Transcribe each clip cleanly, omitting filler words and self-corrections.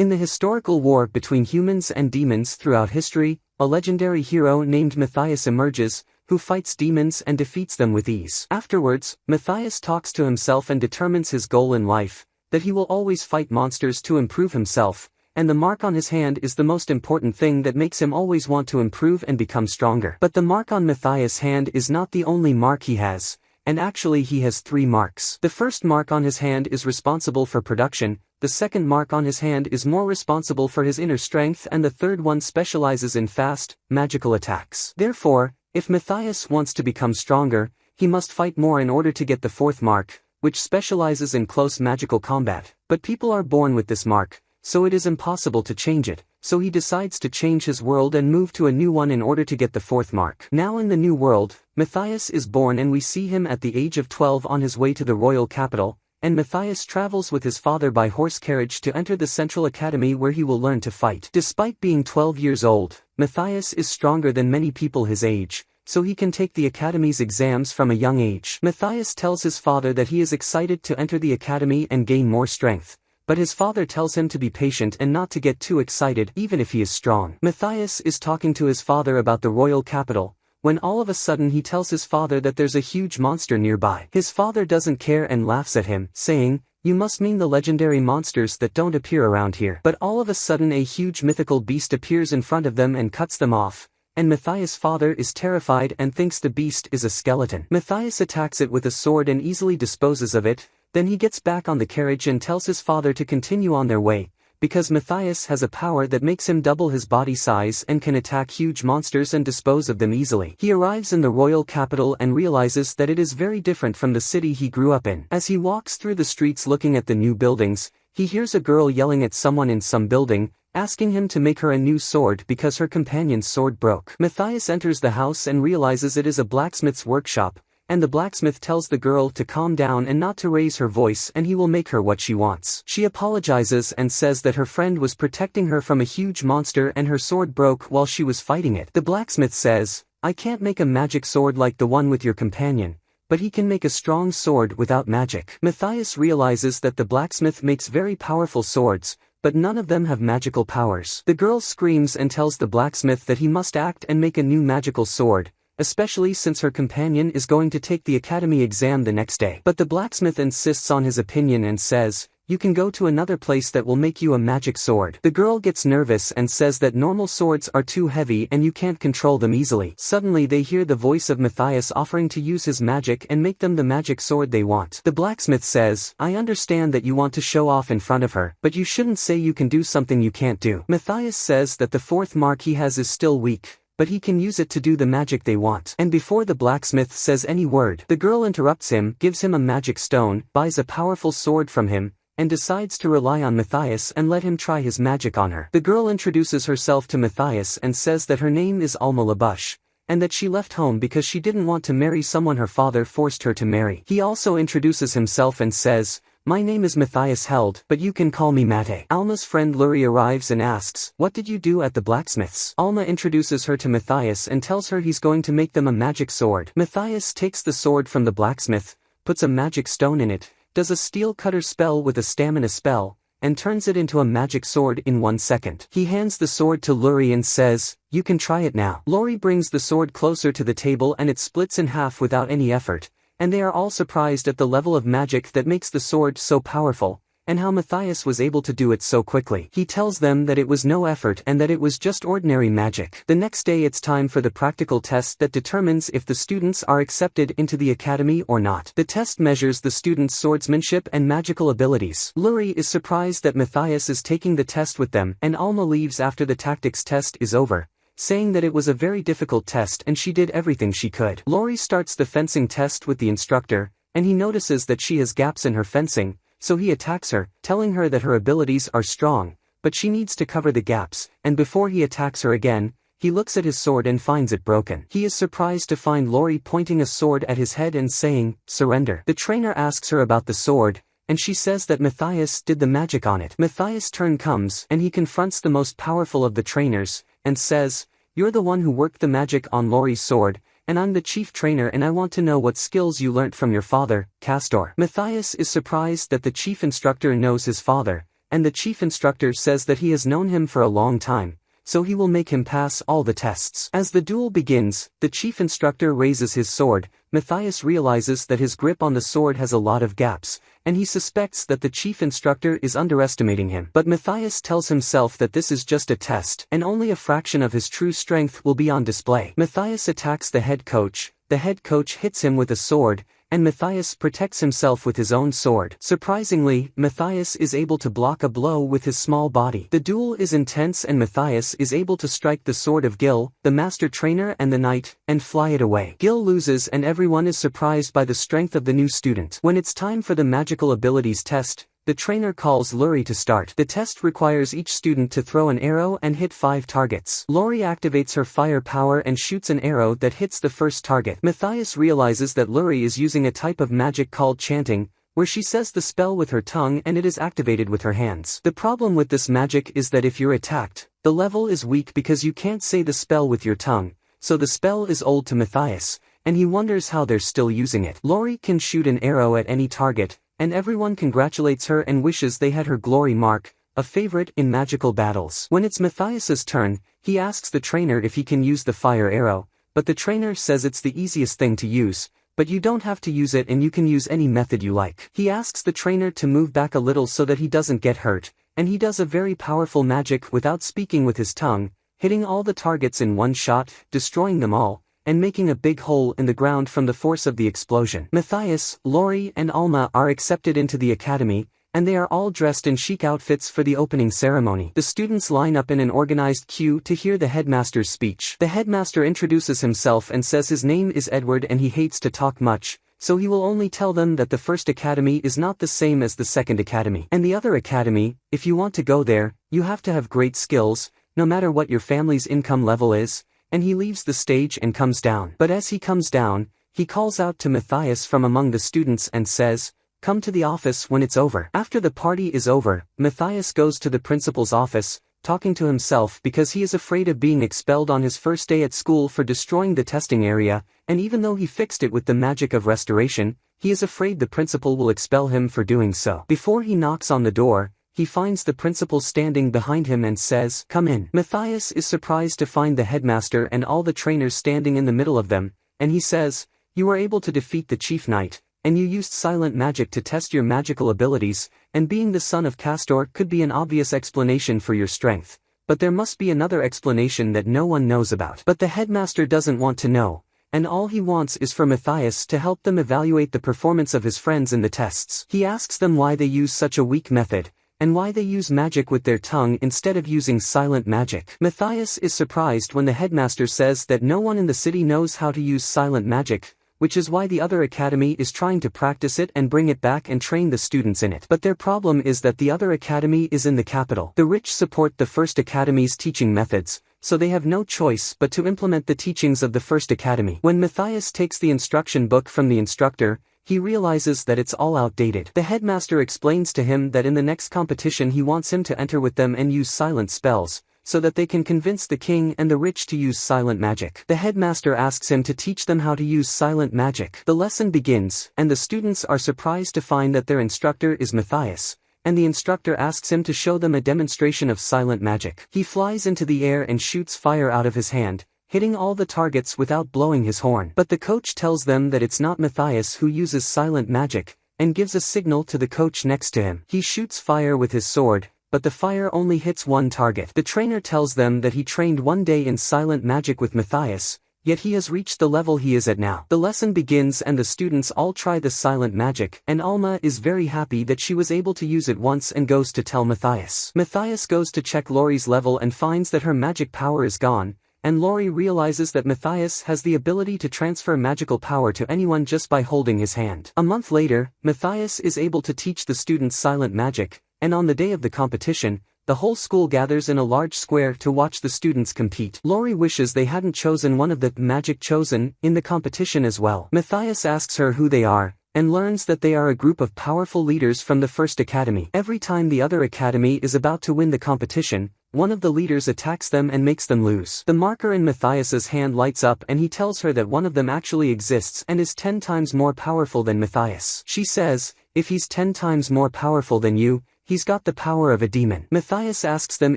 In the historical war between humans and demons throughout history, a legendary hero named Matthias emerges, who fights demons and defeats them with ease. Afterwards, Matthias talks to himself and determines his goal in life, that he will always fight monsters to improve himself, and the mark on his hand is the most important thing that makes him always want to improve and become stronger. But the mark on Matthias' hand is not the only mark he has, and actually he has 3 marks. The first mark on his hand is responsible for production, the second mark on his hand is more responsible for his inner strength, and the third one specializes in fast, magical attacks. Therefore, if Matthias wants to become stronger, he must fight more in order to get the 4th mark, which specializes in close magical combat. But people are born with this mark, so it is impossible to change it, so he decides to change his world and move to a new one in order to get the 4th mark. Now in the new world, Matthias is born and we see him at the age of 12 on his way to the royal capital, and Matthias travels with his father by horse carriage to enter the central academy where he will learn to fight. Despite being 12 years old, Matthias is stronger than many people his age, so he can take the academy's exams from a young age. Matthias tells his father that he is excited to enter the academy and gain more strength, but his father tells him to be patient and not to get too excited even if he is strong. Matthias is talking to his father about the royal capital, when all of a sudden he tells his father that there's a huge monster nearby. His father doesn't care and laughs at him, saying, "You must mean the legendary monsters that don't appear around here." But all of a sudden a huge mythical beast appears in front of them and cuts them off, and Matthias' father is terrified and thinks the beast is a skeleton. Matthias attacks it with a sword and easily disposes of it, then he gets back on the carriage and tells his father to continue on their way, because Matthias has a power that makes him double his body size and can attack huge monsters and dispose of them easily. He arrives in the royal capital and realizes that it is very different from the city he grew up in. As he walks through the streets looking at the new buildings, he hears a girl yelling at someone in some building, asking him to make her a new sword because her companion's sword broke. Matthias enters the house and realizes it is a blacksmith's workshop, and the blacksmith tells the girl to calm down and not to raise her voice and he will make her what she wants. She apologizes and says that her friend was protecting her from a huge monster and her sword broke while she was fighting it. The blacksmith says, "I can't make a magic sword like the one with your companion, but he can make a strong sword without magic." Matthias realizes that the blacksmith makes very powerful swords, but none of them have magical powers. The girl screams and tells the blacksmith that he must act and make a new magical sword, especially since her companion is going to take the academy exam the next day. But the blacksmith insists on his opinion and says, "You can go to another place that will make you a magic sword." The girl gets nervous and says that normal swords are too heavy and you can't control them easily. Suddenly they hear the voice of Matthias offering to use his magic and make them the magic sword they want. The blacksmith says, "I understand that you want to show off in front of her, but you shouldn't say you can do something you can't do." Matthias says that the 4th mark he has is still weak, but he can use it to do the magic they want. And before the blacksmith says any word, the girl interrupts him, gives him a magic stone, buys a powerful sword from him, and decides to rely on Matthias and let him try his magic on her. The girl introduces herself to Matthias and says that her name is Alma Labush, and that she left home because she didn't want to marry someone her father forced her to marry. He also introduces himself and says, "My name is Matthias Held, but you can call me Mate." Alma's friend Luri arrives and asks, "What did you do at the blacksmith's?" Alma introduces her to Matthias and tells her he's going to make them a magic sword. Matthias takes the sword from the blacksmith, puts a magic stone in it, does a steel cutter spell with a stamina spell, and turns it into a magic sword in 1 second. He hands the sword to Luri and says, "You can try it now." Luri brings the sword closer to the table and it splits in half without any effort, and they are all surprised at the level of magic that makes the sword so powerful, and how Matthias was able to do it so quickly. He tells them that it was no effort and that it was just ordinary magic. The next day it's time for the practical test that determines if the students are accepted into the academy or not. The test measures the students' swordsmanship and magical abilities. Luri is surprised that Matthias is taking the test with them, and Alma leaves after the tactics test is over, saying that it was a very difficult test and she did everything she could. Lori starts the fencing test with the instructor, and he notices that she has gaps in her fencing, so he attacks her, telling her that her abilities are strong, but she needs to cover the gaps, and before he attacks her again, he looks at his sword and finds it broken. He is surprised to find Lori pointing a sword at his head and saying, "Surrender." The trainer asks her about the sword, and she says that Matthias did the magic on it. Matthias' turn comes and he confronts the most powerful of the trainers, and says, "You're the one who worked the magic on Lori's sword, and I'm the chief trainer and I want to know what skills you learnt from your father, Castor." Matthias is surprised that the chief instructor knows his father, and the chief instructor says that he has known him for a long time, so he will make him pass all the tests. As the duel begins, the chief instructor raises his sword. Matthias realizes that his grip on the sword has a lot of gaps, and he suspects that the chief instructor is underestimating him. But Matthias tells himself that this is just a test, and only a fraction of his true strength will be on display. Matthias attacks the head coach. The head coach hits him with a sword, and Matthias protects himself with his own sword. Surprisingly, Matthias is able to block a blow with his small body. The duel is intense and Matthias is able to strike the sword of Gil, the master trainer and the knight, and fly it away. Gil loses and everyone is surprised by the strength of the new student. When it's time for the magical abilities test, the trainer calls Luri to start. The test requires each student to throw an arrow and hit 5 targets. Luri activates her fire power and shoots an arrow that hits the first target. Matthias realizes that Luri is using a type of magic called chanting, where she says the spell with her tongue and it is activated with her hands. The problem with this magic is that if you're attacked, the level is weak because you can't say the spell with your tongue, so the spell is old to Matthias, and he wonders how they're still using it. Luri can shoot an arrow at any target, and everyone congratulates her and wishes they had her glory mark, a favorite in magical battles. When it's Matthias's turn, he asks the trainer if he can use the fire arrow, but the trainer says it's the easiest thing to use, but you don't have to use it and you can use any method you like. He asks the trainer to move back a little so that he doesn't get hurt, and he does a very powerful magic without speaking with his tongue, hitting all the targets in one shot, destroying them all, and making a big hole in the ground from the force of the explosion. Matthias, Lori and Alma are accepted into the academy, and they are all dressed in chic outfits for the opening ceremony. The students line up in an organized queue to hear the headmaster's speech. The headmaster introduces himself and says his name is Edward and he hates to talk much, so he will only tell them that the first academy is not the same as the second academy. And the other academy, if you want to go there, you have to have great skills, no matter what your family's income level is. And he leaves the stage and comes down. But as he comes down, he calls out to Matthias from among the students and says, "Come to the office when it's over." After the party is over, Matthias goes to the principal's office, talking to himself because he is afraid of being expelled on his first day at school for destroying the testing area, and even though he fixed it with the magic of restoration, he is afraid the principal will expel him for doing so. Before he knocks on the door, he finds the principal standing behind him and says, "Come in." Matthias is surprised to find the headmaster and all the trainers standing in the middle of them, and he says, "You were able to defeat the chief knight, and you used silent magic to test your magical abilities, and being the son of Castor could be an obvious explanation for your strength, but there must be another explanation that no one knows about." But the headmaster doesn't want to know, and all he wants is for Matthias to help them evaluate the performance of his friends in the tests. He asks them why they use such a weak method, and why they use magic with their tongue instead of using silent magic. Matthias is surprised when the headmaster says that no one in the city knows how to use silent magic, which is why the other academy is trying to practice it and bring it back and train the students in it. But their problem is that the other academy is in the capital. The rich support the first academy's teaching methods, so they have no choice but to implement the teachings of the first academy. When Matthias takes the instruction book from the instructor, he realizes that it's all outdated. The headmaster explains to him that in the next competition he wants him to enter with them and use silent spells, so that they can convince the king and the rich to use silent magic. The headmaster asks him to teach them how to use silent magic. The lesson begins, and the students are surprised to find that their instructor is Matthias, and the instructor asks him to show them a demonstration of silent magic. He flies into the air and shoots fire out of his hand, hitting all the targets without blowing his horn. But the coach tells them that it's not Matthias who uses silent magic, and gives a signal to the coach next to him. He shoots fire with his sword, but the fire only hits one target. The trainer tells them that he trained one day in silent magic with Matthias, yet he has reached the level he is at now. The lesson begins and the students all try the silent magic, and Alma is very happy that she was able to use it once and goes to tell Matthias. Matthias goes to check Lori's level and finds that her magic power is gone, and Lori realizes that Matthias has the ability to transfer magical power to anyone just by holding his hand. A month later, Matthias is able to teach the students silent magic, and on the day of the competition, the whole school gathers in a large square to watch the students compete. Lori wishes they hadn't chosen one of the magic chosen in the competition as well. Matthias asks her who they are, and learns that they are a group of powerful leaders from the first academy. Every time the other academy is about to win the competition, one of the leaders attacks them and makes them lose. The marker in Matthias's hand lights up and he tells her that one of them actually exists and is 10 times more powerful than Matthias. She says, "If he's 10 times more powerful than you, He's got the power of a demon. Matthias asks them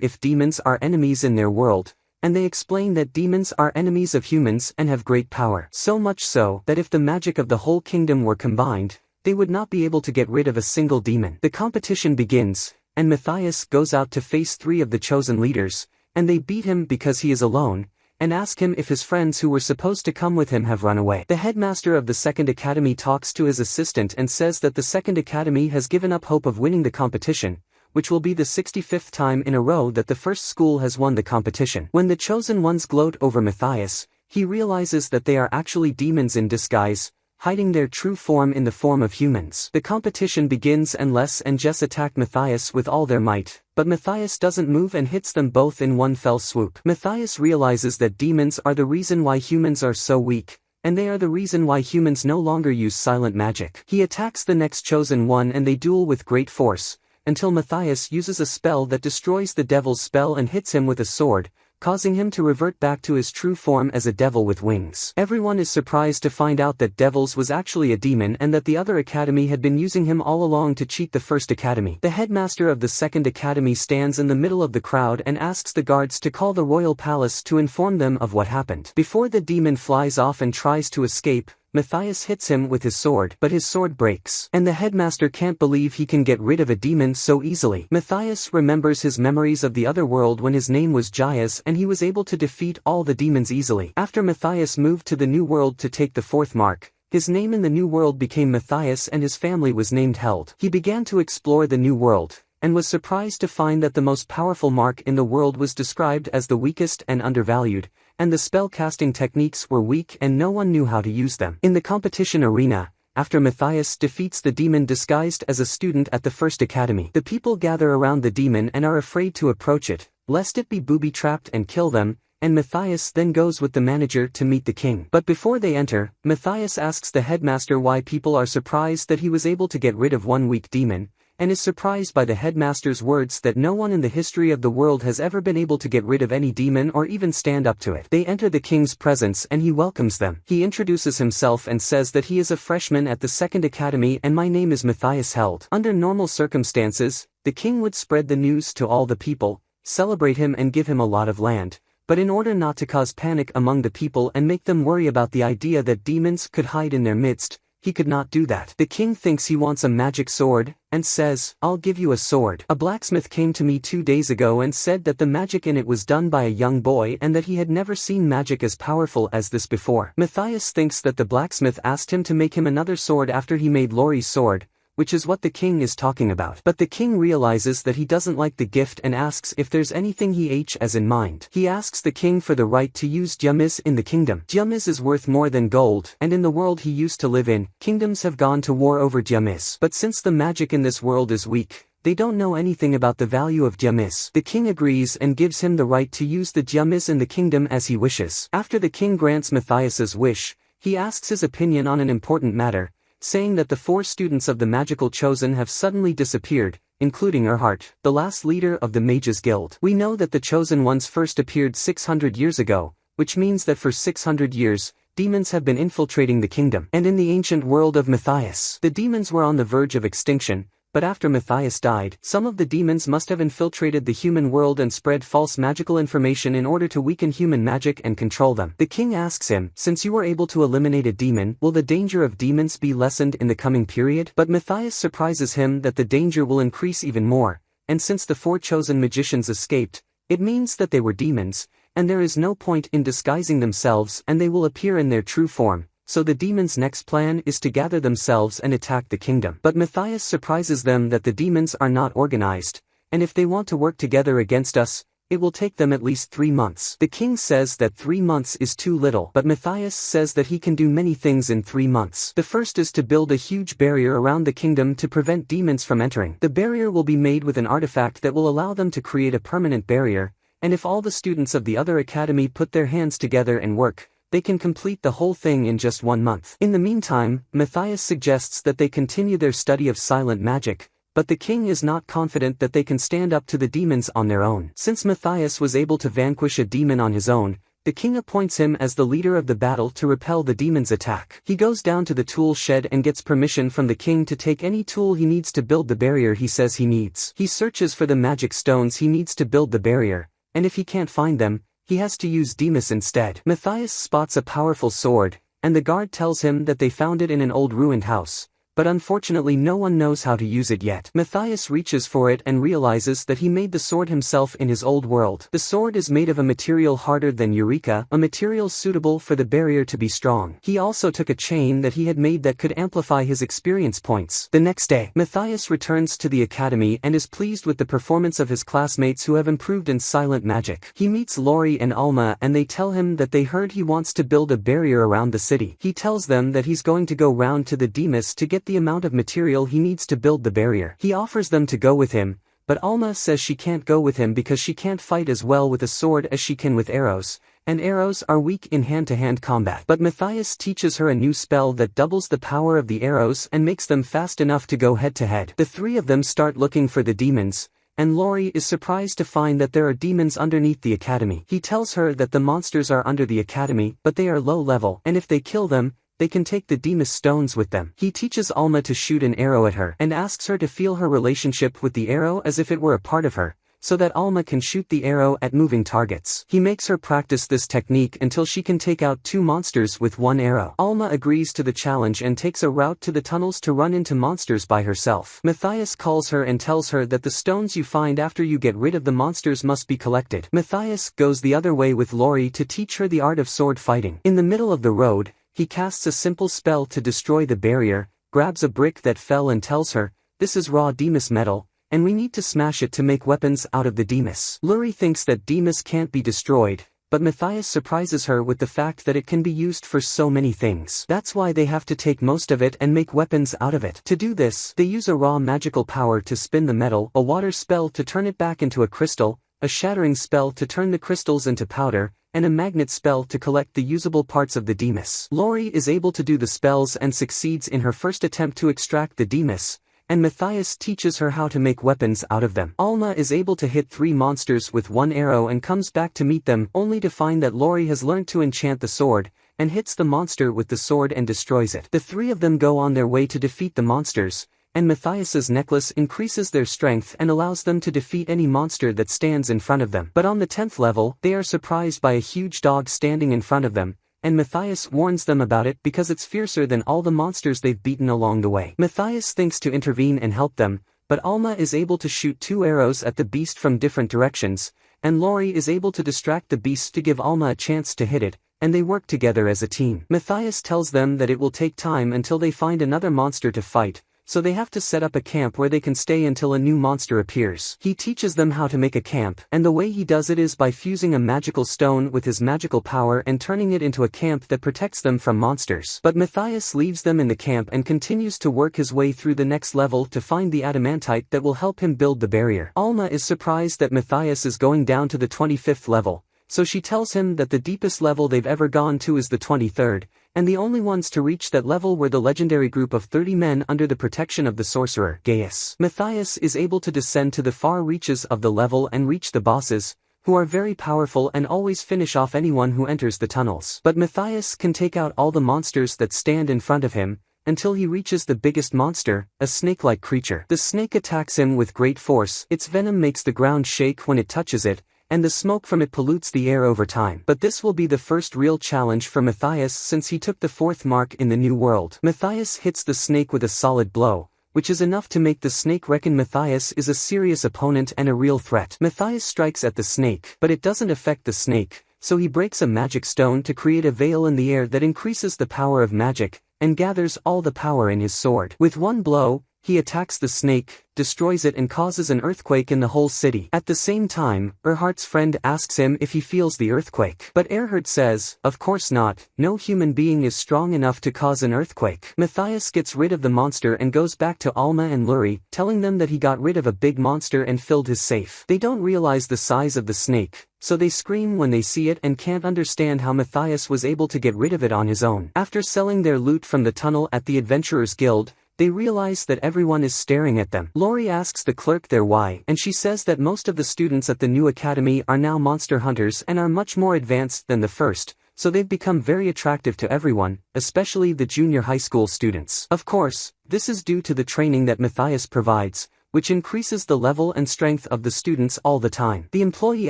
if demons are enemies in their world, and they explain that demons are enemies of humans and have great power. So much so that if the magic of the whole kingdom were combined, they would not be able to get rid of a single demon. The competition begins, and Matthias goes out to face 3 of the chosen leaders, and they beat him because he is alone, and ask him if his friends who were supposed to come with him have run away. The headmaster of the second academy talks to his assistant and says that the second academy has given up hope of winning the competition, which will be the 65th time in a row that the first school has won the competition. When the chosen ones gloat over Matthias, he realizes that they are actually demons in disguise, hiding their true form in the form of humans. The competition begins and Les and Jess attack Matthias with all their might, but Matthias doesn't move and hits them both in one fell swoop. Matthias realizes that demons are the reason why humans are so weak, and they are the reason why humans no longer use silent magic. He attacks the next chosen one and they duel with great force, until Matthias uses a spell that destroys the devil's spell and hits him with a sword, causing him to revert back to his true form as a devil with wings. Everyone is surprised to find out that Devils was actually a demon and that the other academy had been using him all along to cheat the first academy. The headmaster of the second academy stands in the middle of the crowd and asks the guards to call the royal palace to inform them of what happened. Before the demon flies off and tries to escape, Matthias hits him with his sword, but his sword breaks, and the headmaster can't believe he can get rid of a demon so easily. Matthias remembers his memories of the other world when his name was Jaius and he was able to defeat all the demons easily. After Matthias moved to the new world to take the 4th mark, his name in the new world became Matthias and his family was named Held. He began to explore the new world, and was surprised to find that the most powerful mark in the world was described as the weakest and undervalued, and the spell-casting techniques were weak and no one knew how to use them. In the competition arena, after Matthias defeats the demon disguised as a student at the first academy, the people gather around the demon and are afraid to approach it, lest it be booby-trapped and kill them, and Matthias then goes with the manager to meet the king. But before they enter, Matthias asks the headmaster why people are surprised that he was able to get rid of one weak demon, and is surprised by the headmaster's words that no one in the history of the world has ever been able to get rid of any demon or even stand up to it. They enter the king's presence and he welcomes them. He introduces himself and says that he is a freshman at the second academy and my name is Matthias Held. Under normal circumstances, the king would spread the news to all the people, celebrate him and give him a lot of land. But in order not to cause panic among the people and make them worry about the idea that demons could hide in their midst, he could not do that. The king thinks he wants a magic sword, and says, "I'll give you a sword." A blacksmith came to me 2 days ago and said that the magic in it was done by a young boy and that he had never seen magic as powerful as this before. Matthias thinks that the blacksmith asked him to make him another sword after he made Laurie's sword, which is what the king is talking about. But the king realizes that he doesn't like the gift and asks if there's anything he has in mind. He asks the king for the right to use Jamis in the kingdom. Jamis is worth more than gold, and in the world he used to live in, kingdoms have gone to war over Jamis. But since the magic in this world is weak, they don't know anything about the value of Jamis. The king agrees and gives him the right to use the Jamis in the kingdom as he wishes. After the king grants Matthias's wish, he asks his opinion on an important matter, saying that the 4 students of the magical chosen have suddenly disappeared, including Erhart, the last leader of the Mages Guild. We know that the chosen ones first appeared 600 years ago, which means that for 600 years, demons have been infiltrating the kingdom. And in the ancient world of Matthias, the demons were on the verge of extinction, but after Matthias died, some of the demons must have infiltrated the human world and spread false magical information in order to weaken human magic and control them. The king asks him, since you were able to eliminate a demon, will the danger of demons be lessened in the coming period? But Matthias surprises him that the danger will increase even more, and since the 4 chosen magicians escaped, it means that they were demons, and there is no point in disguising themselves and they will appear in their true form. So the demons' next plan is to gather themselves and attack the kingdom. But Matthias surprises them that the demons are not organized, and if they want to work together against us, it will take them at least 3 months. The king says that 3 months is too little, but Matthias says that he can do many things in 3 months. The first is to build a huge barrier around the kingdom to prevent demons from entering. The barrier will be made with an artifact that will allow them to create a permanent barrier, and if all the students of the other academy put their hands together and work, they can complete the whole thing in just 1 month. In the meantime, Matthias suggests that they continue their study of silent magic, but the king is not confident that they can stand up to the demons on their own. Since Matthias was able to vanquish a demon on his own, the king appoints him as the leader of the battle to repel the demon's attack. He goes down to the tool shed and gets permission from the king to take any tool he needs to build the barrier he says he needs. He searches for the magic stones he needs to build the barrier, and if he can't find them, he has to use Deus instead. Matthias spots a powerful sword, and the guard tells him that they found it in an old ruined house, but unfortunately no one knows how to use it yet. Matthias reaches for it and realizes that he made the sword himself in his old world. The sword is made of a material harder than eureka, a material suitable for the barrier to be strong. He also took a chain that he had made that could amplify his experience points. The next day, Matthias returns to the academy and is pleased with the performance of his classmates who have improved in silent magic. He meets Lori and Alma and they tell him that they heard he wants to build a barrier around the city. He tells them that he's going to go round to the Deus to get the amount of material he needs to build the barrier. He offers them to go with him, but Alma says she can't go with him because she can't fight as well with a sword as she can with arrows, and arrows are weak in hand-to-hand combat. But Matthias teaches her a new spell that doubles the power of the arrows and makes them fast enough to go head-to-head. The three of them start looking for the demons, and Lori is surprised to find that there are demons underneath the academy. He tells her that the monsters are under the academy, but they are low level, and if they kill them, they can take the Deus stones with them. He teaches Alma to shoot an arrow at her and asks her to feel her relationship with the arrow as if it were a part of her, so that Alma can shoot the arrow at moving targets. He makes her practice this technique until she can take out 2 monsters with 1 arrow. Alma agrees to the challenge and takes a route to the tunnels to run into monsters by herself. Matthias calls her and tells her that the stones you find after you get rid of the monsters must be collected. Matthias goes the other way with Lori to teach her the art of sword fighting. In the middle of the road, he casts a simple spell to destroy the barrier, grabs a brick that fell and tells her, "This is raw Deus metal, and we need to smash it to make weapons out of the Deus." Lori thinks that Deus can't be destroyed, but Matthias surprises her with the fact that it can be used for so many things. That's why they have to take most of it and make weapons out of it. To do this, they use a raw magical power to spin the metal, a water spell to turn it back into a crystal, a shattering spell to turn the crystals into powder, and a magnet spell to collect the usable parts of the Deus. Lori is able to do the spells and succeeds in her first attempt to extract the Deus, and Matthias teaches her how to make weapons out of them. Alma is able to hit 3 monsters with 1 arrow and comes back to meet them only to find that Lori has learned to enchant the sword, and hits the monster with the sword and destroys it. The 3 of them go on their way to defeat the monsters, and Matthias's necklace increases their strength and allows them to defeat any monster that stands in front of them. But on the 10th level, they are surprised by a huge dog standing in front of them, and Matthias warns them about it because it's fiercer than all the monsters they've beaten along the way. Matthias thinks to intervene and help them, but Alma is able to shoot 2 arrows at the beast from different directions, and Lori is able to distract the beast to give Alma a chance to hit it, and they work together as a team. Matthias tells them that it will take time until they find another monster to fight, so they have to set up a camp where they can stay until a new monster appears. He teaches them how to make a camp, and the way he does it is by fusing a magical stone with his magical power and turning it into a camp that protects them from monsters. But Matthias leaves them in the camp and continues to work his way through the next level to find the adamantite that will help him build the barrier. Alma is surprised that Matthias is going down to the 25th level, so she tells him that the deepest level they've ever gone to is the 23rd, and the only ones to reach that level were the legendary group of 30 men under the protection of the sorcerer, Deus. Matthias is able to descend to the far reaches of the level and reach the bosses, who are very powerful and always finish off anyone who enters the tunnels. But Matthias can take out all the monsters that stand in front of him, until he reaches the biggest monster, a snake-like creature. The snake attacks him with great force. Its venom makes the ground shake when it touches it, and the smoke from it pollutes the air over time. But this will be the first real challenge for Matthias since he took the 4th mark in the new world. Matthias hits the snake with a solid blow, which is enough to make the snake reckon Matthias is a serious opponent and a real threat. Matthias strikes at the snake, but it doesn't affect the snake, so he breaks a magic stone to create a veil in the air that increases the power of magic, and gathers all the power in his sword. With one blow, he attacks the snake, destroys it and causes an earthquake in the whole city. At the same time, Erhardt's friend asks him if he feels the earthquake. But Erhardt says, of course not, no human being is strong enough to cause an earthquake. Matthias gets rid of the monster and goes back to Alma and Luri, telling them that he got rid of a big monster and filled his safe. They don't realize the size of the snake, so they scream when they see it and can't understand how Matthias was able to get rid of it on his own. After selling their loot from the tunnel at the Adventurers Guild, they realize that everyone is staring at them. Lori asks the clerk there why, and she says that most of the students at the new academy are now monster hunters and are much more advanced than the first, so they've become very attractive to everyone, especially the junior high school students. Of course, this is due to the training that Matthias provides, which increases the level and strength of the students all the time. The employee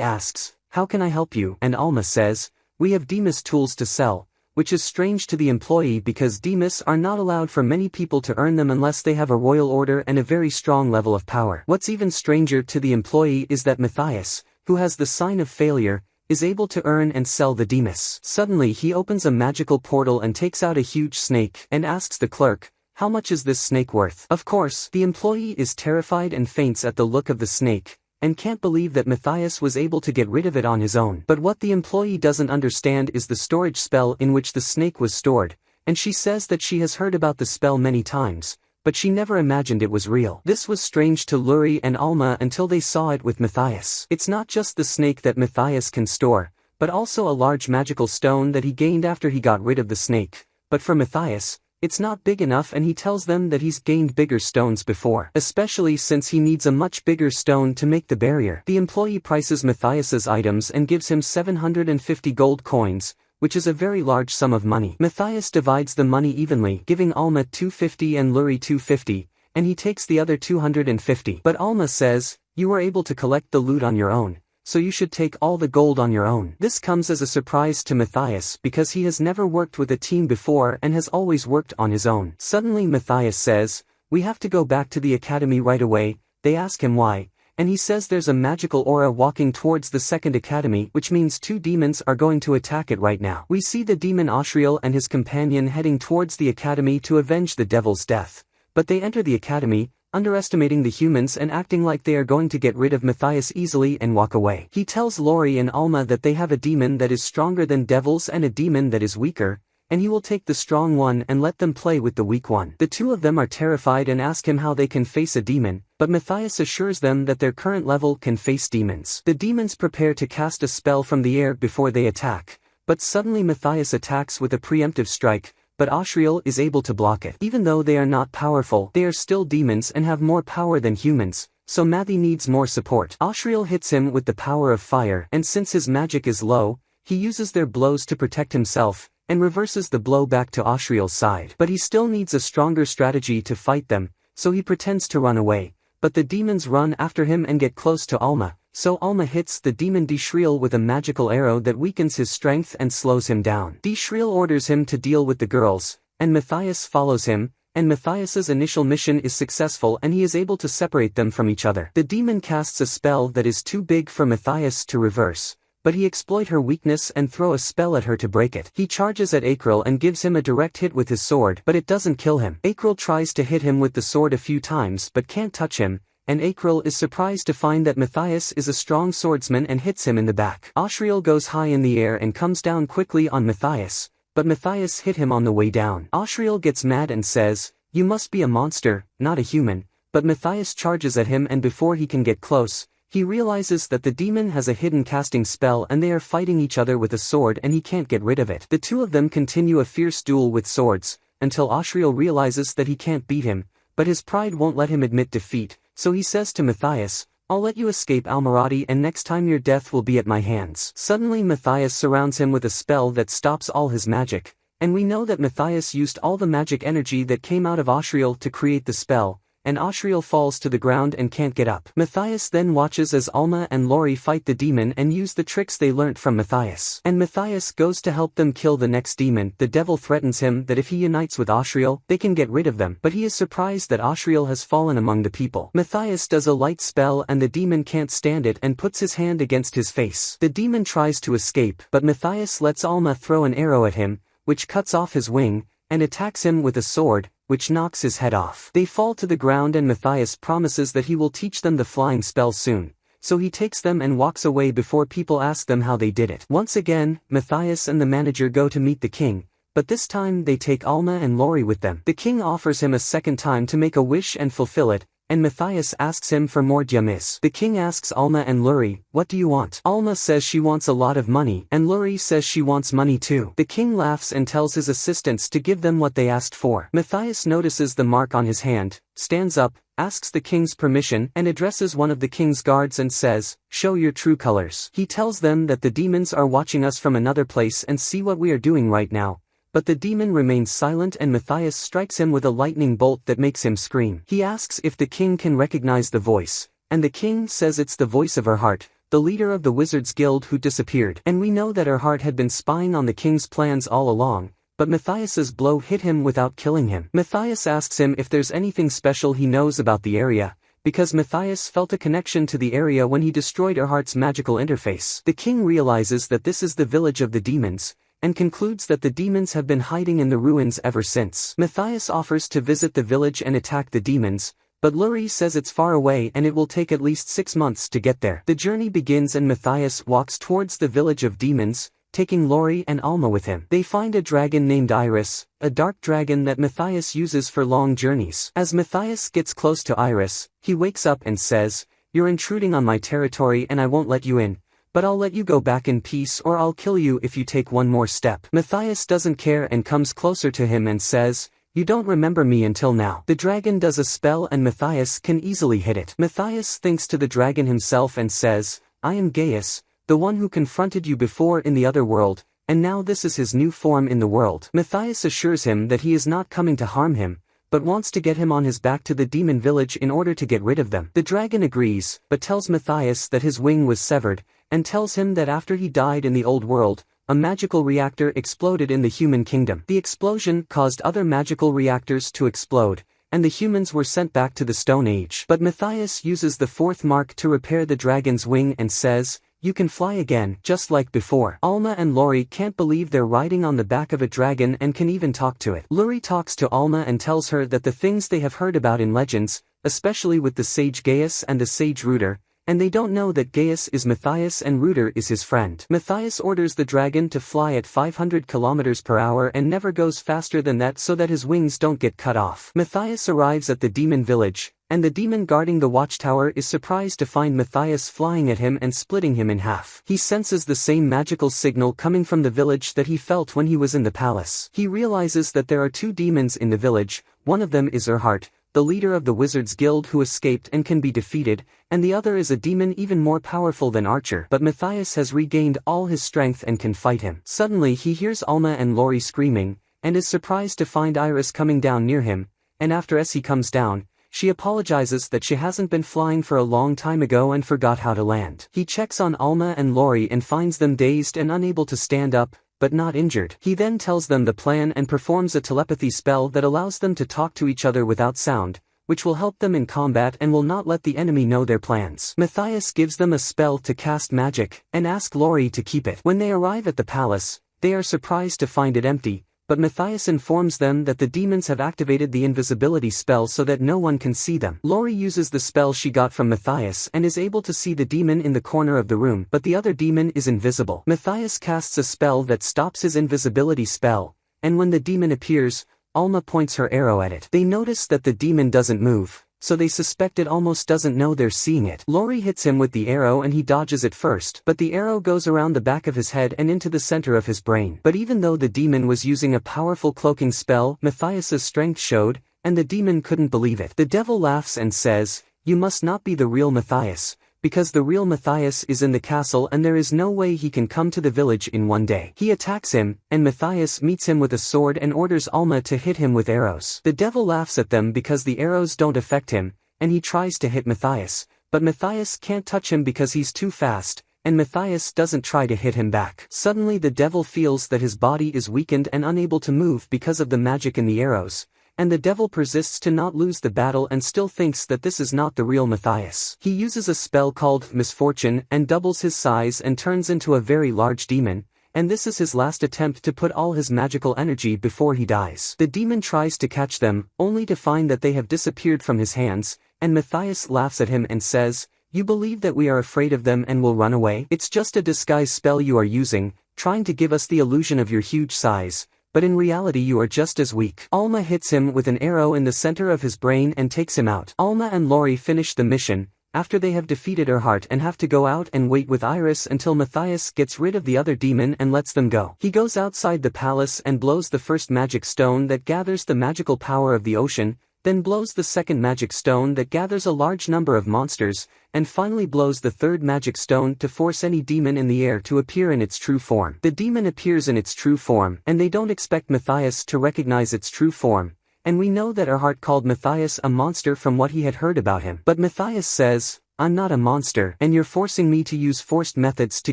asks, "How can I help you?" And Alma says, "We have Demus tools to sell," which is strange to the employee because Demus are not allowed for many people to earn them unless they have a royal order and a very strong level of power. What's even stranger to the employee is that Matthias, who has the sign of failure, is able to earn and sell the Demus. Suddenly he opens a magical portal and takes out a huge snake and asks the clerk, "How much is this snake worth?" Of course, the employee is terrified and faints at the look of the snake, and can't believe that Matthias was able to get rid of it on his own. But what the employee doesn't understand is the storage spell in which the snake was stored, and she says that she has heard about the spell many times, but she never imagined it was real. This was strange to Luri and Alma until they saw it with Matthias. It's not just the snake that Matthias can store, but also a large magical stone that he gained after he got rid of the snake. But for Matthias, it's not big enough, and he tells them that he's gained bigger stones before, especially since he needs a much bigger stone to make the barrier. The employee prices Matthias's items and gives him 750 gold coins, which is a very large sum of money. Matthias divides the money evenly, giving Alma 250 and Luri 250, and he takes the other 250. But Alma says, "You were able to collect the loot on your own, so you should take all the gold on your own." This comes as a surprise to Matthias because he has never worked with a team before and has always worked on his own. Suddenly Matthias says, "We have to go back to the academy right away." They ask him why, and he says there's a magical aura walking towards the second academy, which means 2 demons are going to attack it right now. We see the demon Ashriel and his companion heading towards the academy to avenge the devil's death, but they enter the academy, underestimating the humans and acting like they are going to get rid of Matthias easily and walk away. He tells Lori and Alma that they have a demon that is stronger than devils and a demon that is weaker, and he will take the strong one and let them play with the weak one. The two of them are terrified and ask him how they can face a demon, but Matthias assures them that their current level can face demons. The demons prepare to cast a spell from the air before they attack, but suddenly Matthias attacks with a preemptive strike, but Ashriel is able to block it. Even though they are not powerful, they are still demons and have more power than humans, so Matthew needs more support. Ashriel hits him with the power of fire, and since his magic is low, he uses their blows to protect himself, and reverses the blow back to Ashriel's side. But he still needs a stronger strategy to fight them, so he pretends to run away, but the demons run after him and get close to Alma, so Alma hits the demon Dishriel with a magical arrow that weakens his strength and slows him down. Dishriel orders him to deal with the girls, and Matthias follows him, and Matthias's initial mission is successful and he is able to separate them from each other. The demon casts a spell that is too big for Matthias to reverse, but he exploits her weakness and throw a spell at her to break it. He charges at Akril and gives him a direct hit with his sword, but it doesn't kill him. Akril tries to hit him with the sword a few times but can't touch him, and Akril is surprised to find that Matthias is a strong swordsman and hits him in the back. Ashriel goes high in the air and comes down quickly on Matthias, but Matthias hit him on the way down. Ashriel gets mad and says, "You must be a monster, not a human," but Matthias charges at him and before he can get close, he realizes that the demon has a hidden casting spell and they are fighting each other with a sword and he can't get rid of it. The two of them continue a fierce duel with swords, until Ashriel realizes that he can't beat him, but his pride won't let him admit defeat, so he says to Matthias, "I'll let you escape Almirati and next time your death will be at my hands." Suddenly Matthias surrounds him with a spell that stops all his magic, and we know that Matthias used all the magic energy that came out of Ashriel to create the spell, and Ashriel falls to the ground and can't get up. Matthias then watches as Alma and Lori fight the demon and use the tricks they learnt from Matthias. And Matthias goes to help them kill the next demon. The devil threatens him that if he unites with Ashriel, they can get rid of them, but he is surprised that Ashriel has fallen among the people. Matthias does a light spell and the demon can't stand it and puts his hand against his face. The demon tries to escape, but Matthias lets Alma throw an arrow at him, which cuts off his wing, and attacks him with a sword, which knocks his head off. They fall to the ground and Matthias promises that he will teach them the flying spell soon, so he takes them and walks away before people ask them how they did it. Once again, Matthias and the manager go to meet the king, but this time they take Alma and Lori with them. The king offers him a second time to make a wish and fulfill it, and Matthias asks him for more diamis. The king asks Alma and Luri, "What do you want?" Alma says she wants a lot of money, and Luri says she wants money too. The king laughs and tells his assistants to give them what they asked for. Matthias notices the mark on his hand, stands up, asks the king's permission, and addresses one of the king's guards and says, "Show your true colors." He tells them that the demons are watching us from another place and see what we are doing right now. But the demon remains silent and Matthias strikes him with a lightning bolt that makes him scream. He asks if the king can recognize the voice, and the king says it's the voice of her heart, the leader of the Wizards Guild who disappeared. And we know that her heart had been spying on the king's plans all along, but Matthias's blow hit him without killing him. Matthias asks him if there's anything special he knows about the area, because Matthias felt a connection to the area when he destroyed her heart's magical interface. The king realizes that this is the village of the demons, and concludes that the demons have been hiding in the ruins ever since. Matthias offers to visit the village and attack the demons, but Luri says it's far away and it will take at least 6 months to get there. The journey begins and Matthias walks towards the village of demons, taking Luri and Alma with him. They find a dragon named Iris, a dark dragon that Matthias uses for long journeys. As Matthias gets close to Iris, he wakes up and says, "You're intruding on my territory and I won't let you in. But I'll let you go back in peace or I'll kill you if you take one more step." Matthias doesn't care and comes closer to him and says, "You don't remember me until now." The dragon does a spell and Matthias can easily hit it. Matthias thinks to the dragon himself and says, "I am Gaius, the one who confronted you before in the other world, and now this is his new form in the world." Matthias assures him that he is not coming to harm him, but wants to get him on his back to the demon village in order to get rid of them. The dragon agrees, but tells Matthias that his wing was severed, and tells him that after he died in the old world, a magical reactor exploded in the human kingdom. The explosion caused other magical reactors to explode, and the humans were sent back to the Stone Age. But Matthias uses the fourth mark to repair the dragon's wing and says, "You can fly again, just like before." Alma and Luri can't believe they're riding on the back of a dragon and can even talk to it. Luri talks to Alma and tells her that the things they have heard about in legends, especially with the sage Gaius and the sage Ruder, and they don't know that Gaius is Matthias and Ruder is his friend. Matthias orders the dragon to fly at 500 kilometers per hour and never goes faster than that so that his wings don't get cut off. Matthias arrives at the demon village, and the demon guarding the watchtower is surprised to find Matthias flying at him and splitting him in half. He senses the same magical signal coming from the village that he felt when he was in the palace. He realizes that there are 2 demons in the village, one of them is Erhart, the leader of the Wizards Guild who escaped and can be defeated, and the other is a demon even more powerful than Archer. But Matthias has regained all his strength and can fight him. Suddenly he hears Alma and Luri screaming, and is surprised to find Iris coming down near him, and after as he comes down, she apologizes that she hasn't been flying for a long time ago and forgot how to land. He checks on Alma and Luri and finds them dazed and unable to stand up, but not injured. He then tells them the plan and performs a telepathy spell that allows them to talk to each other without sound, which will help them in combat and will not let the enemy know their plans. Matthias gives them a spell to cast magic, and asks Luri to keep it. When they arrive at the palace, they are surprised to find it empty, but Matthias informs them that the demons have activated the invisibility spell so that no one can see them. Luri uses the spell she got from Matthias and is able to see the demon in the corner of the room, but the other demon is invisible. Matthias casts a spell that stops his invisibility spell, and when the demon appears, Alma points her arrow at it. They notice that the demon doesn't move, so they suspect it almost doesn't know they're seeing it. Luri hits him with the arrow and he dodges it first, but the arrow goes around the back of his head and into the center of his brain. But even though the demon was using a powerful cloaking spell, Matthias's strength showed, and the demon couldn't believe it. The devil laughs and says, "You must not be the real Matthias, because the real Matthias is in the castle and there is no way he can come to the village in one day." He attacks him, and Matthias meets him with a sword and orders Alma to hit him with arrows. The devil laughs at them because the arrows don't affect him, and he tries to hit Matthias, but Matthias can't touch him because he's too fast, and Matthias doesn't try to hit him back. Suddenly the devil feels that his body is weakened and unable to move because of the magic in the arrows, and the devil persists to not lose the battle and still thinks that this is not the real Matthias. He uses a spell called Misfortune and doubles his size and turns into a very large demon, and this is his last attempt to put all his magical energy before he dies. The demon tries to catch them, only to find that they have disappeared from his hands, and Matthias laughs at him and says, "You believe that we are afraid of them and will run away? It's just a disguise spell you are using, trying to give us the illusion of your huge size, but in reality you are just as weak. Alma hits him with an arrow in the center of his brain and takes him out. Alma and Lori finish the mission, after they have defeated Erhardt, and have to go out and wait with Iris until Matthias gets rid of the other demon and lets them go. He goes outside the palace and blows the first magic stone that gathers the magical power of the ocean, then blows the second magic stone that gathers a large number of monsters, and finally blows the third magic stone to force any demon in the air to appear in its true form. The demon appears in its true form, and they don't expect Matthias to recognize its true form. And we know that Erhardt called Matthias a monster from what he had heard about him. But Matthias says, "I'm not a monster, and you're forcing me to use forced methods to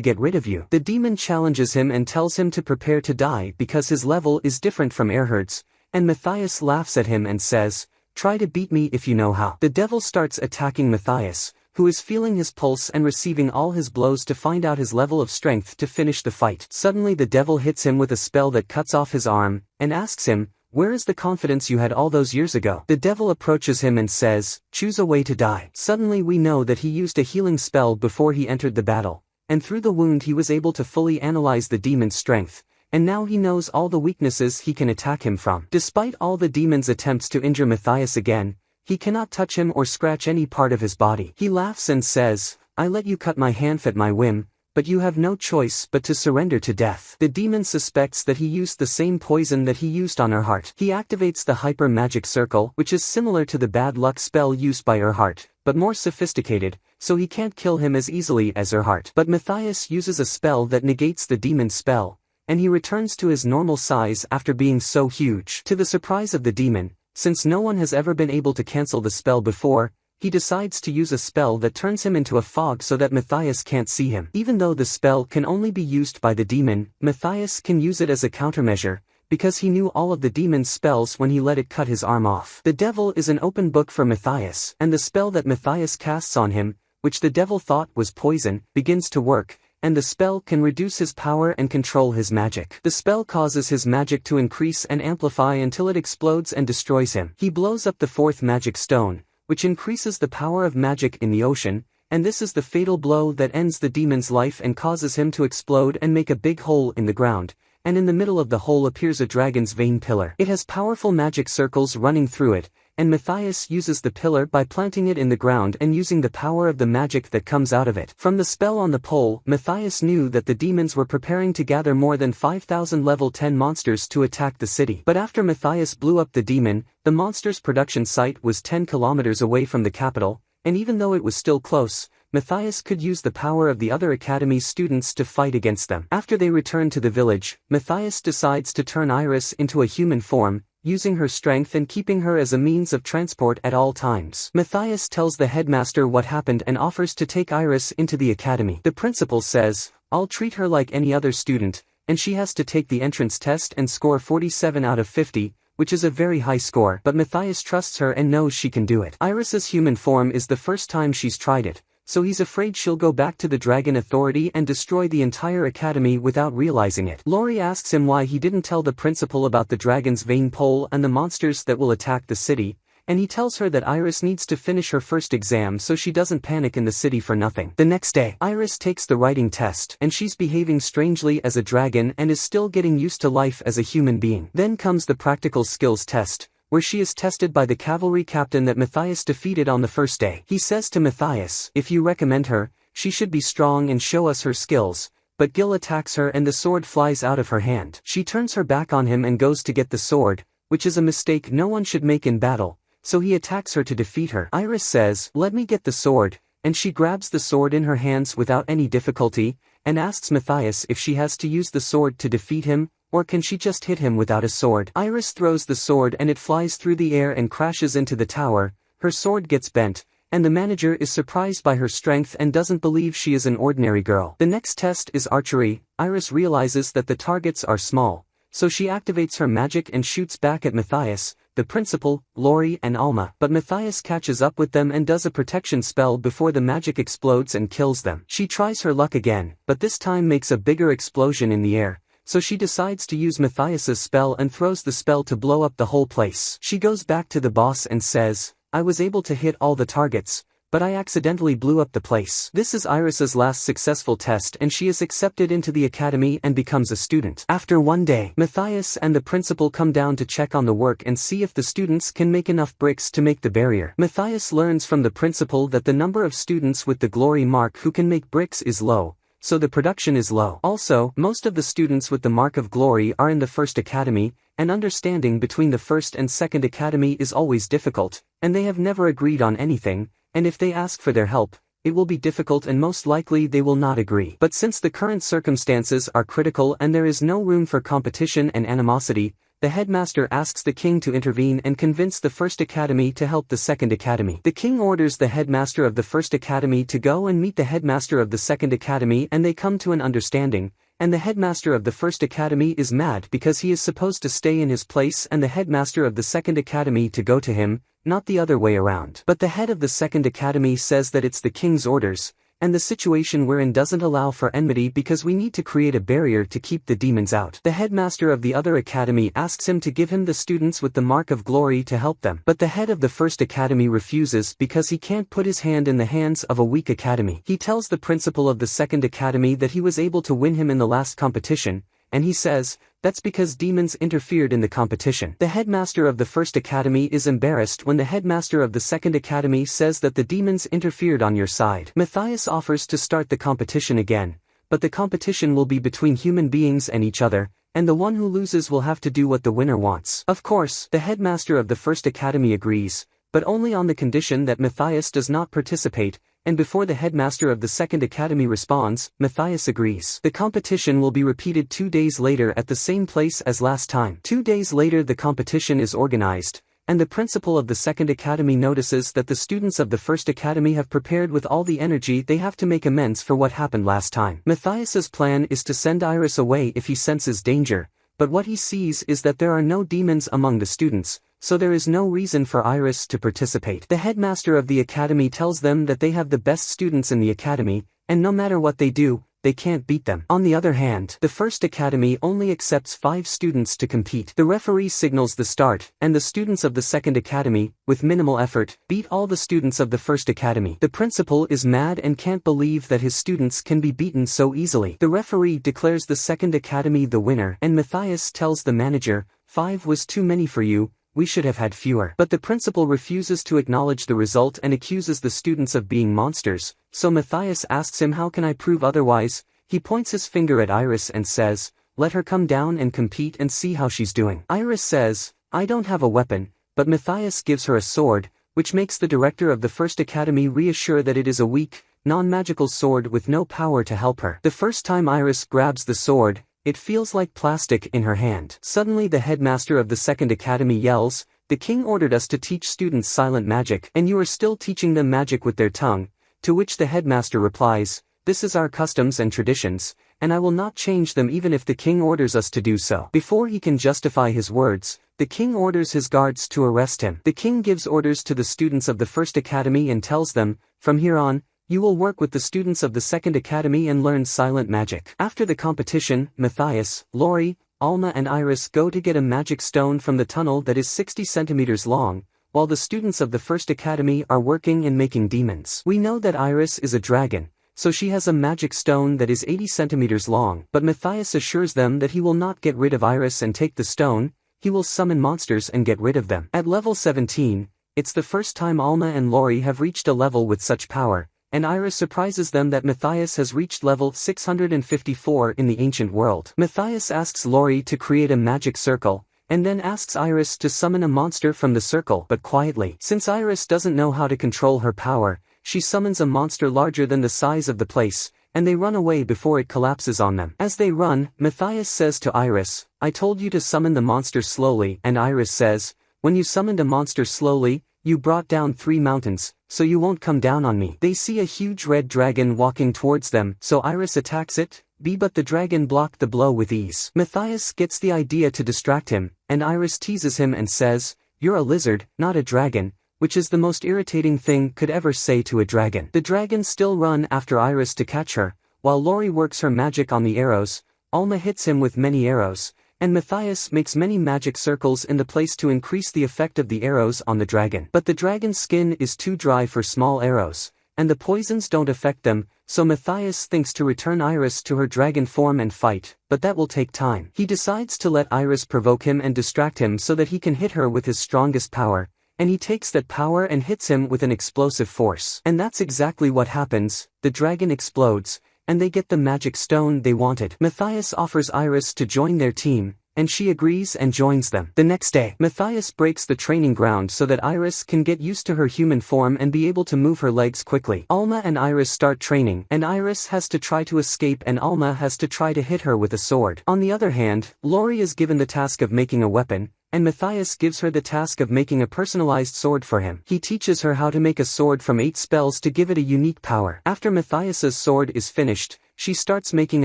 get rid of you." The demon challenges him and tells him to prepare to die because his level is different from Erhardt's, and Matthias laughs at him and says, "Try to beat me if you know how." The devil starts attacking Matthias, who is feeling his pulse and receiving all his blows to find out his level of strength to finish the fight. Suddenly the devil hits him with a spell that cuts off his arm, and asks him, "Where is the confidence you had all those years ago?" The devil approaches him and says, "Choose a way to die." Suddenly we know that he used a healing spell before he entered the battle, and through the wound he was able to fully analyze the demon's strength, and now he knows all the weaknesses he can attack him from. Despite all the demon's attempts to injure Matthias again, he cannot touch him or scratch any part of his body. He laughs and says, "I let you cut my hand at my whim, but you have no choice but to surrender to death." The demon suspects that he used the same poison that he used on Erhardt. He activates the hyper magic circle, which is similar to the bad luck spell used by Erhardt, but more sophisticated, so he can't kill him as easily as Erhardt. But Matthias uses a spell that negates the demon's spell, and he returns to his normal size after being so huge. To the surprise of the demon, since no one has ever been able to cancel the spell before, he decides to use a spell that turns him into a fog so that Matthias can't see him. Even though the spell can only be used by the demon, Matthias can use it as a countermeasure, because he knew all of the demon's spells when he let it cut his arm off. The devil is an open book for Matthias, and the spell that Matthias casts on him, which the devil thought was poison, begins to work, and the spell can reduce his power and control his magic. The spell causes his magic to increase and amplify until it explodes and destroys him. He blows up the fourth magic stone, which increases the power of magic in the ocean, and this is the fatal blow that ends the demon's life and causes him to explode and make a big hole in the ground, and in the middle of the hole appears a dragon's vein pillar. It has powerful magic circles running through it, and Matthias uses the pillar by planting it in the ground and using the power of the magic that comes out of it. From the spell on the pole, Matthias knew that the demons were preparing to gather more than 5,000 level 10 monsters to attack the city. But after Matthias blew up the demon, the monster's production site was 10 kilometers away from the capital, and even though it was still close, Matthias could use the power of the other academy's students to fight against them. After they return to the village, Matthias decides to turn Iris into a human form, using her strength and keeping her as a means of transport at all times. Matthias tells the headmaster what happened and offers to take Iris into the academy. The principal says, "I'll treat her like any other student," and she has to take the entrance test and score 47 out of 50, which is a very high score, but Matthias trusts her and knows she can do it. Iris's human form is the first time she's tried it, so he's afraid she'll go back to the Dragon Authority and destroy the entire academy without realizing it. Lori asks him why he didn't tell the principal about the dragon's vein pole and the monsters that will attack the city, and he tells her that Iris needs to finish her first exam so she doesn't panic in the city for nothing. The next day, Iris takes the writing test, and she's behaving strangely as a dragon and is still getting used to life as a human being. Then comes the practical skills test, where she is tested by the cavalry captain that Matthias defeated on the first day. He says to Matthias, "If you recommend her, she should be strong and show us her skills," but Gil attacks her and the sword flies out of her hand. She turns her back on him and goes to get the sword, which is a mistake no one should make in battle, so he attacks her to defeat her. Iris says, "Let me get the sword," and she grabs the sword in her hands without any difficulty, and asks Matthias if she has to use the sword to defeat him, or can she just hit him without a sword. Iris throws the sword and it flies through the air and crashes into the tower. Her sword gets bent, and the manager is surprised by her strength and doesn't believe she is an ordinary girl. The next test is archery. Iris realizes that the targets are small, so she activates her magic and shoots back at Matthias, the principal, Lori and Alma. But Matthias catches up with them and does a protection spell before the magic explodes and kills them. She tries her luck again, but this time makes a bigger explosion in the air, so she decides to use Matthias's spell and throws the spell to blow up the whole place. She goes back to the boss and says, "I was able to hit all the targets, but I accidentally blew up the place. This is Iris's last successful test and she is accepted into the academy and becomes a student. After one day, Matthias and the principal come down to check on the work and see if the students can make enough bricks to make the barrier. Matthias learns from the principal that the number of students with the glory mark who can make bricks is low, so the production is low. Also, most of the students with the mark of glory are in the first academy, and understanding between the first and second academy is always difficult, and they have never agreed on anything, and if they ask for their help, it will be difficult and most likely they will not agree. But since the current circumstances are critical and there is no room for competition and animosity, the headmaster asks the king to intervene and convince the first academy to help the second academy. The king orders the headmaster of the first academy to go and meet the headmaster of the second academy and they come to an understanding, and the headmaster of the first academy is mad because he is supposed to stay in his place and the headmaster of the second academy to go to him, not the other way around. But the head of the second academy says that it's the king's orders, and the situation we're in doesn't allow for enmity because we need to create a barrier to keep the demons out. The headmaster of the other academy asks him to give him the students with the mark of glory to help them. But the head of the first academy refuses because he can't put his hand in the hands of a weak academy. He tells the principal of the second academy that he was able to win him in the last competition, and he says, that's because demons interfered in the competition. The headmaster of the first academy is embarrassed when the headmaster of the second academy says that the demons interfered on your side. Matthias offers to start the competition again, but the competition will be between human beings and each other, and the one who loses will have to do what the winner wants. Of course, the headmaster of the first academy agrees, but only on the condition that Matthias does not participate, and before the headmaster of the second academy responds, Matthias agrees. The competition will be repeated 2 days later at the same place as last time. 2 days later the competition is organized, and the principal of the second academy notices that the students of the first academy have prepared with all the energy they have to make amends for what happened last time. Matthias's plan is to send Iris away if he senses danger, but what he sees is that there are no demons among the students, so there is no reason for Iris to participate. The headmaster of the academy tells them that they have the best students in the academy, and no matter what they do, they can't beat them. On the other hand, the first academy only accepts 5 students to compete. The referee signals the start, and the students of the second academy, with minimal effort, beat all the students of the first academy. The principal is mad and can't believe that his students can be beaten so easily. The referee declares the second academy the winner, and Matthias tells the manager, 5 was too many for you, we should have had fewer. But the principal refuses to acknowledge the result and accuses the students of being monsters, so Matthias asks him how can I prove otherwise. He points his finger at Iris and says, let her come down and compete and see how she's doing. Iris says, I don't have a weapon, but Matthias gives her a sword, which makes the director of the first academy reassure that it is a weak, non-magical sword with no power to help her. The first time Iris grabs the sword, it feels like plastic in her hand. Suddenly the headmaster of the second academy yells, the king ordered us to teach students silent magic, and you are still teaching them magic with their tongue, to which the headmaster replies, this is our customs and traditions, and I will not change them even if the king orders us to do so. Before he can justify his words, the king orders his guards to arrest him. The king gives orders to the students of the first academy and tells them, from here on, you will work with the students of the second academy and learn silent magic. After the competition, Matthias, Lori, Alma and Iris go to get a magic stone from the tunnel that is 60 centimeters long, while the students of the first academy are working and making demons. We know that Iris is a dragon, so she has a magic stone that is 80 centimeters long, but Matthias assures them that he will not get rid of Iris and take the stone, he will summon monsters and get rid of them. At level 17, it's the first time Alma and Lori have reached a level with such power, and Iris surprises them that Matthias has reached level 654 in the ancient world. Matthias asks Lori to create a magic circle, and then asks Iris to summon a monster from the circle but quietly. Since Iris doesn't know how to control her power, she summons a monster larger than the size of the place, and they run away before it collapses on them. As they run, Matthias says to Iris, I told you to summon the monster slowly, and Iris says, when you summoned a monster slowly, you brought down 3 mountains, so you won't come down on me. They see a huge red dragon walking towards them, so Iris attacks it, but the dragon blocked the blow with ease. Matthias gets the idea to distract him, and Iris teases him and says, you're a lizard, not a dragon, which is the most irritating thing could ever say to a dragon. The dragons still run after Iris to catch her, while Lori works her magic on the arrows. Alma hits him with many arrows, and Matthias makes many magic circles in the place to increase the effect of the arrows on the dragon. But the dragon's skin is too dry for small arrows, and the poisons don't affect them, so Matthias thinks to return Iris to her dragon form and fight, but that will take time. He decides to let Iris provoke him and distract him so that he can hit her with his strongest power, and he takes that power and hits him with an explosive force. And that's exactly what happens. The dragon explodes, and they get the magic stone they wanted. Matthias offers Iris to join their team, and she agrees and joins them. The next day, Matthias breaks the training ground so that Iris can get used to her human form and be able to move her legs quickly. Alma and Iris start training, and Iris has to try to escape and Alma has to try to hit her with a sword. On the other hand, Lori is given the task of making a weapon, and Matthias gives her the task of making a personalized sword for him. He teaches her how to make a sword from 8 spells to give it a unique power. After Matthias's sword is finished, she starts making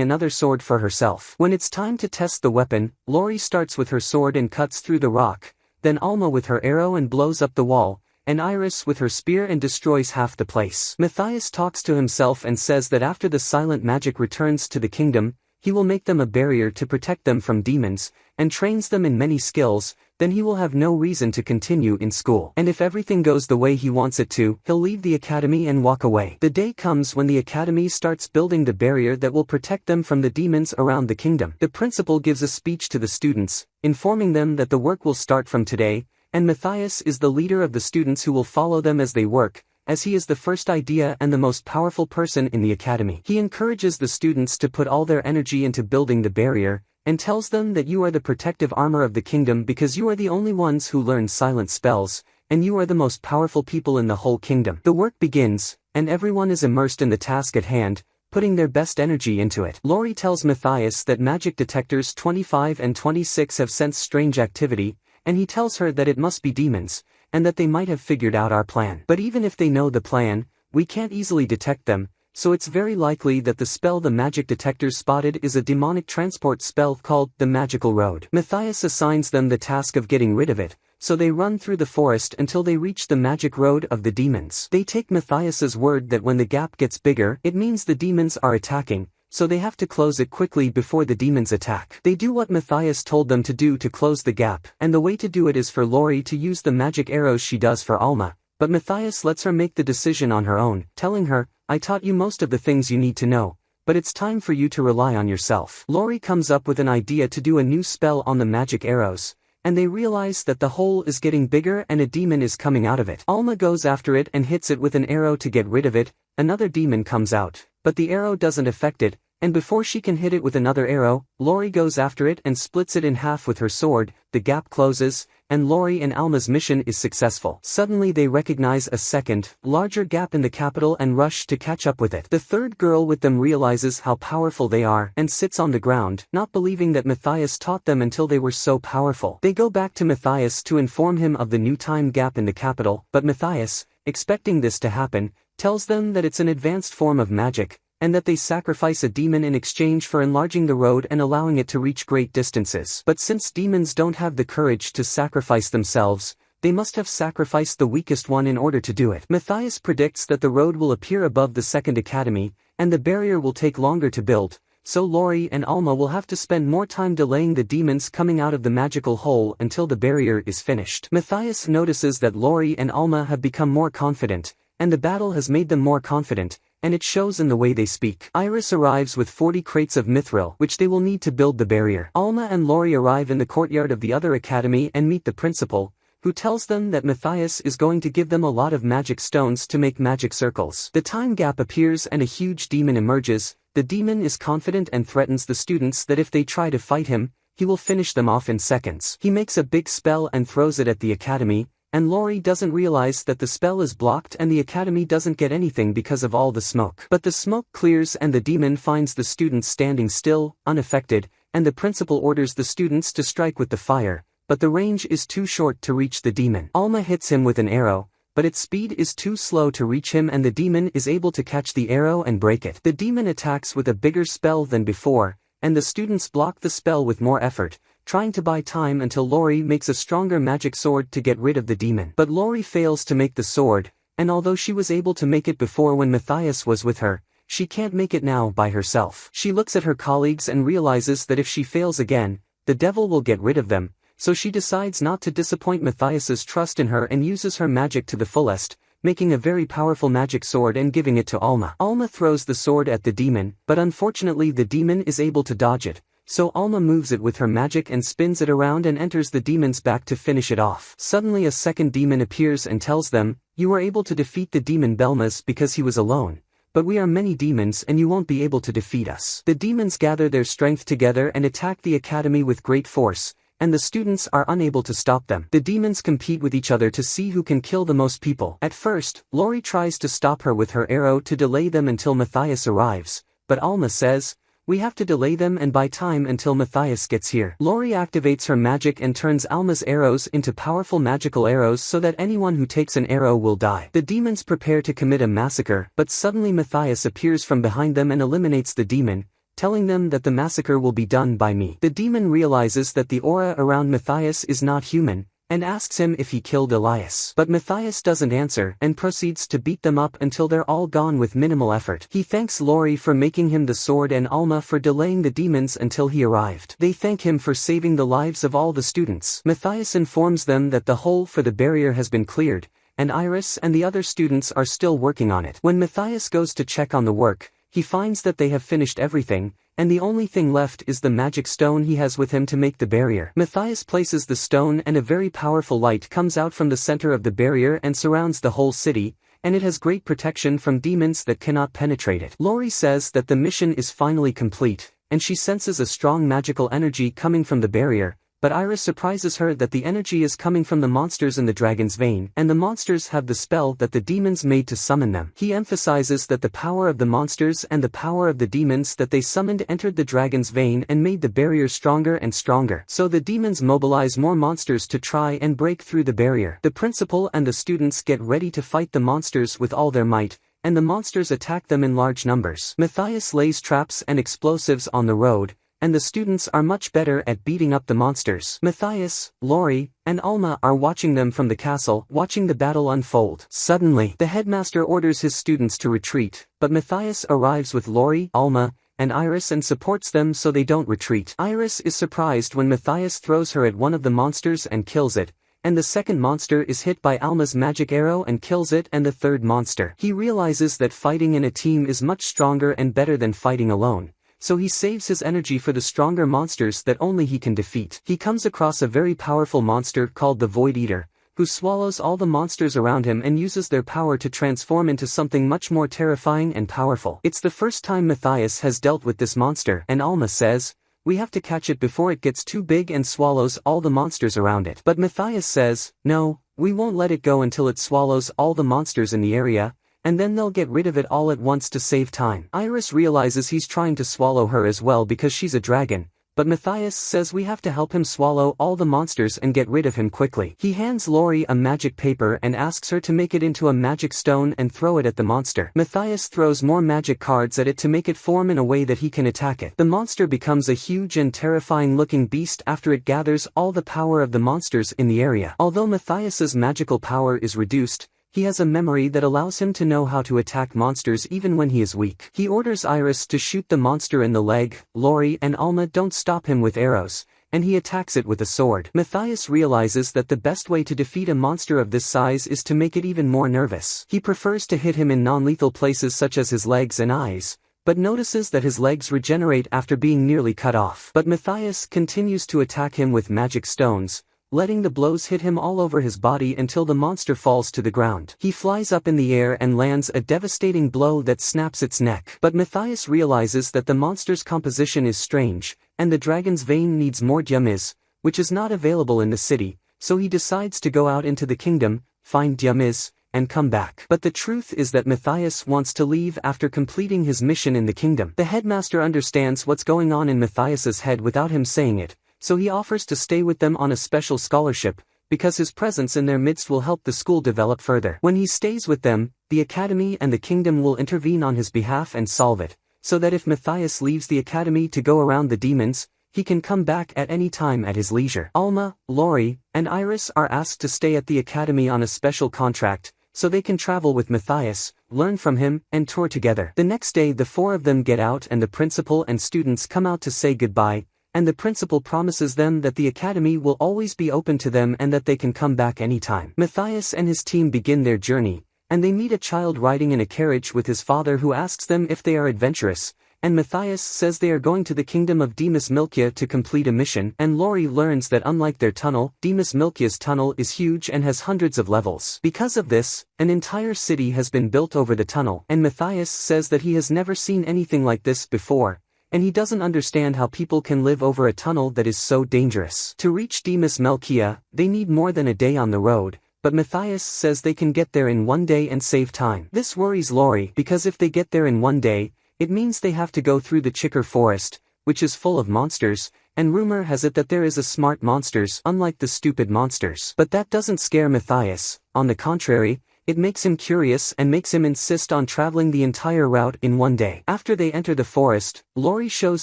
another sword for herself. When it's time to test the weapon, Lori starts with her sword and cuts through the rock, then Alma with her arrow and blows up the wall, and Iris with her spear and destroys half the place. Matthias talks to himself and says that after the silent magic returns to the kingdom, he will make them a barrier to protect them from demons, and trains them in many skills, then he will have no reason to continue in school. And if everything goes the way he wants it to, he'll leave the academy and walk away. The day comes when the academy starts building the barrier that will protect them from the demons around the kingdom. The principal gives a speech to the students, informing them that the work will start from today, and Matthias is the leader of the students who will follow them as they work, as he is the first idea and the most powerful person in the academy. He encourages the students to put all their energy into building the barrier, and tells them that you are the protective armor of the kingdom because you are the only ones who learn silent spells, and you are the most powerful people in the whole kingdom. The work begins, and everyone is immersed in the task at hand, putting their best energy into it. Lori tells Matthias that magic detectors 25 and 26 have sensed strange activity, and he tells her that it must be demons, and that they might have figured out our plan. But even if they know the plan, we can't easily detect them, so it's very likely that the spell the magic detectors spotted is a demonic transport spell called the Magical Road. Matthias assigns them the task of getting rid of it, so they run through the forest until they reach the magic road of the demons. They take Matthias's word that when the gap gets bigger, it means the demons are attacking, so they have to close it quickly before the demons attack. They do what Matthias told them to do to close the gap, and the way to do it is for Lori to use the magic arrows she does for Alma, but Matthias lets her make the decision on her own, telling her, "I taught you most of the things you need to know, but it's time for you to rely on yourself." Lori comes up with an idea to do a new spell on the magic arrows, and they realize that the hole is getting bigger and a demon is coming out of it. Alma goes after it and hits it with an arrow to get rid of it. Another demon comes out, but the arrow doesn't affect it, and before she can hit it with another arrow, Lori goes after it and splits it in half with her sword. The gap closes, and Lori and Alma's mission is successful. Suddenly they recognize a second, larger gap in the capital and rush to catch up with it. The third girl with them realizes how powerful they are and sits on the ground, not believing that Matthias taught them until they were so powerful. They go back to Matthias to inform him of the new time gap in the capital, but Matthias, expecting this to happen, tells them that it's an advanced form of magic, and that they sacrifice a demon in exchange for enlarging the road and allowing it to reach great distances. But since demons don't have the courage to sacrifice themselves, they must have sacrificed the weakest one in order to do it. Matthias predicts that the road will appear above the second academy, and the barrier will take longer to build, so Lori and Alma will have to spend more time delaying the demons coming out of the magical hole until the barrier is finished. Matthias notices that Lori and Alma have become more confident, and the battle has made them more confident, and it shows in the way they speak. Iris arrives with 40 crates of mithril, which they will need to build the barrier. Alma and Lori arrive in the courtyard of the other academy and meet the principal, who tells them that Matthias is going to give them a lot of magic stones to make magic circles. The time gap appears and a huge demon emerges. The demon is confident and threatens the students that if they try to fight him, he will finish them off in seconds. He makes a big spell and throws it at the academy, and Lori doesn't realize that the spell is blocked and the academy doesn't get anything because of all the smoke. But the smoke clears and the demon finds the students standing still, unaffected, and the principal orders the students to strike with the fire, but the range is too short to reach the demon. Alma hits him with an arrow, but its speed is too slow to reach him and the demon is able to catch the arrow and break it. The demon attacks with a bigger spell than before, and the students block the spell with more effort, trying to buy time until Lori makes a stronger magic sword to get rid of the demon. But Lori fails to make the sword, and although she was able to make it before when Matthias was with her, she can't make it now by herself. She looks at her colleagues and realizes that if she fails again, the devil will get rid of them, so she decides not to disappoint Matthias's trust in her and uses her magic to the fullest, making a very powerful magic sword and giving it to Alma. Alma throws the sword at the demon, but unfortunately the demon is able to dodge it, so Alma moves it with her magic and spins it around and enters the demon's back to finish it off. Suddenly a second demon appears and tells them, "You were able to defeat the demon Belmas because he was alone. But we are many demons and you won't be able to defeat us." The demons gather their strength together and attack the academy with great force, and the students are unable to stop them. The demons compete with each other to see who can kill the most people. At first, Lori tries to stop her with her arrow to delay them until Matthias arrives, but Alma says, "We have to delay them and buy time until Matthias gets here." Lori activates her magic and turns Alma's arrows into powerful magical arrows so that anyone who takes an arrow will die. The demons prepare to commit a massacre, but suddenly Matthias appears from behind them and eliminates the demon, telling them that the massacre will be done by me. The demon realizes that the aura around Matthias is not human, and asks him if he killed Elias. But Matthias doesn't answer and proceeds to beat them up until they're all gone with minimal effort. He thanks Lori for making him the sword and Alma for delaying the demons until he arrived. They thank him for saving the lives of all the students. Matthias informs them that the hole for the barrier has been cleared, and Iris and the other students are still working on it. When Matthias goes to check on the work, he finds that they have finished everything, and the only thing left is the magic stone he has with him to make the barrier. Matthias places the stone and a very powerful light comes out from the center of the barrier and surrounds the whole city, and it has great protection from demons that cannot penetrate it. Lori says that the mission is finally complete, and she senses a strong magical energy coming from the barrier, but Iris surprises her that the energy is coming from the monsters in the dragon's vein, and the monsters have the spell that the demons made to summon them. He emphasizes that the power of the monsters and the power of the demons that they summoned entered the dragon's vein and made the barrier stronger and stronger. So the demons mobilize more monsters to try and break through the barrier. The principal and the students get ready to fight the monsters with all their might, and the monsters attack them in large numbers. Matthias lays traps and explosives on the road, and the students are much better at beating up the monsters. Matthias, Lori, and Alma are watching them from the castle, watching the battle unfold. Suddenly, the headmaster orders his students to retreat, but Matthias arrives with Lori, Alma, and Iris and supports them so they don't retreat. Iris is surprised when Matthias throws her at one of the monsters and kills it, and the second monster is hit by Alma's magic arrow and kills it and the third monster. He realizes that fighting in a team is much stronger and better than fighting alone, so he saves his energy for the stronger monsters that only he can defeat. He comes across a very powerful monster called the Void Eater, who swallows all the monsters around him and uses their power to transform into something much more terrifying and powerful. It's the first time Matthias has dealt with this monster, and Alma says, "We have to catch it before it gets too big and swallows all the monsters around it." But Matthias says, "No, we won't let it go until it swallows all the monsters in the area, and then they'll get rid of it all at once to save time." Iris realizes he's trying to swallow her as well because she's a dragon, but Matthias says we have to help him swallow all the monsters and get rid of him quickly. He hands Lori a magic paper and asks her to make it into a magic stone and throw it at the monster. Matthias throws more magic cards at it to make it form in a way that he can attack it. The monster becomes a huge and terrifying looking beast after it gathers all the power of the monsters in the area. Although Matthias's magical power is reduced, he has a memory that allows him to know how to attack monsters even when he is weak. He orders Iris to shoot the monster in the leg. Lori and Alma don't stop him with arrows, and he attacks it with a sword. Matthias realizes that the best way to defeat a monster of this size is to make it even more nervous. He prefers to hit him in non-lethal places such as his legs and eyes, but notices that his legs regenerate after being nearly cut off. But Matthias continues to attack him with magic stones, letting the blows hit him all over his body until the monster falls to the ground. He flies up in the air and lands a devastating blow that snaps its neck. But Matthias realizes that the monster's composition is strange, and the dragon's vein needs more Diamiz, which is not available in the city, so he decides to go out into the kingdom, find Diamiz, and come back. But the truth is that Matthias wants to leave after completing his mission in the kingdom. The headmaster understands what's going on in Matthias's head without him saying it, so he offers to stay with them on a special scholarship, because his presence in their midst will help the school develop further. When he stays with them, the academy and the kingdom will intervene on his behalf and solve it, so that if Matthias leaves the academy to go around the demons, he can come back at any time at his leisure. Alma, Lori, and Iris are asked to stay at the academy on a special contract, so they can travel with Matthias, learn from him, and tour together. The next day the four of them get out and the principal and students come out to say goodbye, and the principal promises them that the academy will always be open to them and that they can come back anytime. Matthias and his team begin their journey, and they meet a child riding in a carriage with his father who asks them if they are adventurous, and Matthias says they are going to the kingdom of Deus Milkia to complete a mission, and Lori learns that unlike their tunnel, Deus Milkia's tunnel is huge and has hundreds of levels. Because of this, an entire city has been built over the tunnel, and Matthias says that he has never seen anything like this before, and he doesn't understand how people can live over a tunnel that is so dangerous. To reach Deus Milkia, they need more than a day on the road, but Matthias says they can get there in one day and save time. This worries Lori because if they get there in one day, it means they have to go through the Chicker Forest, which is full of monsters, and rumor has it that there is a smart monsters unlike the stupid monsters. But that doesn't scare Matthias, on the contrary, it makes him curious and makes him insist on traveling the entire route in one day. After they enter the forest, Lori shows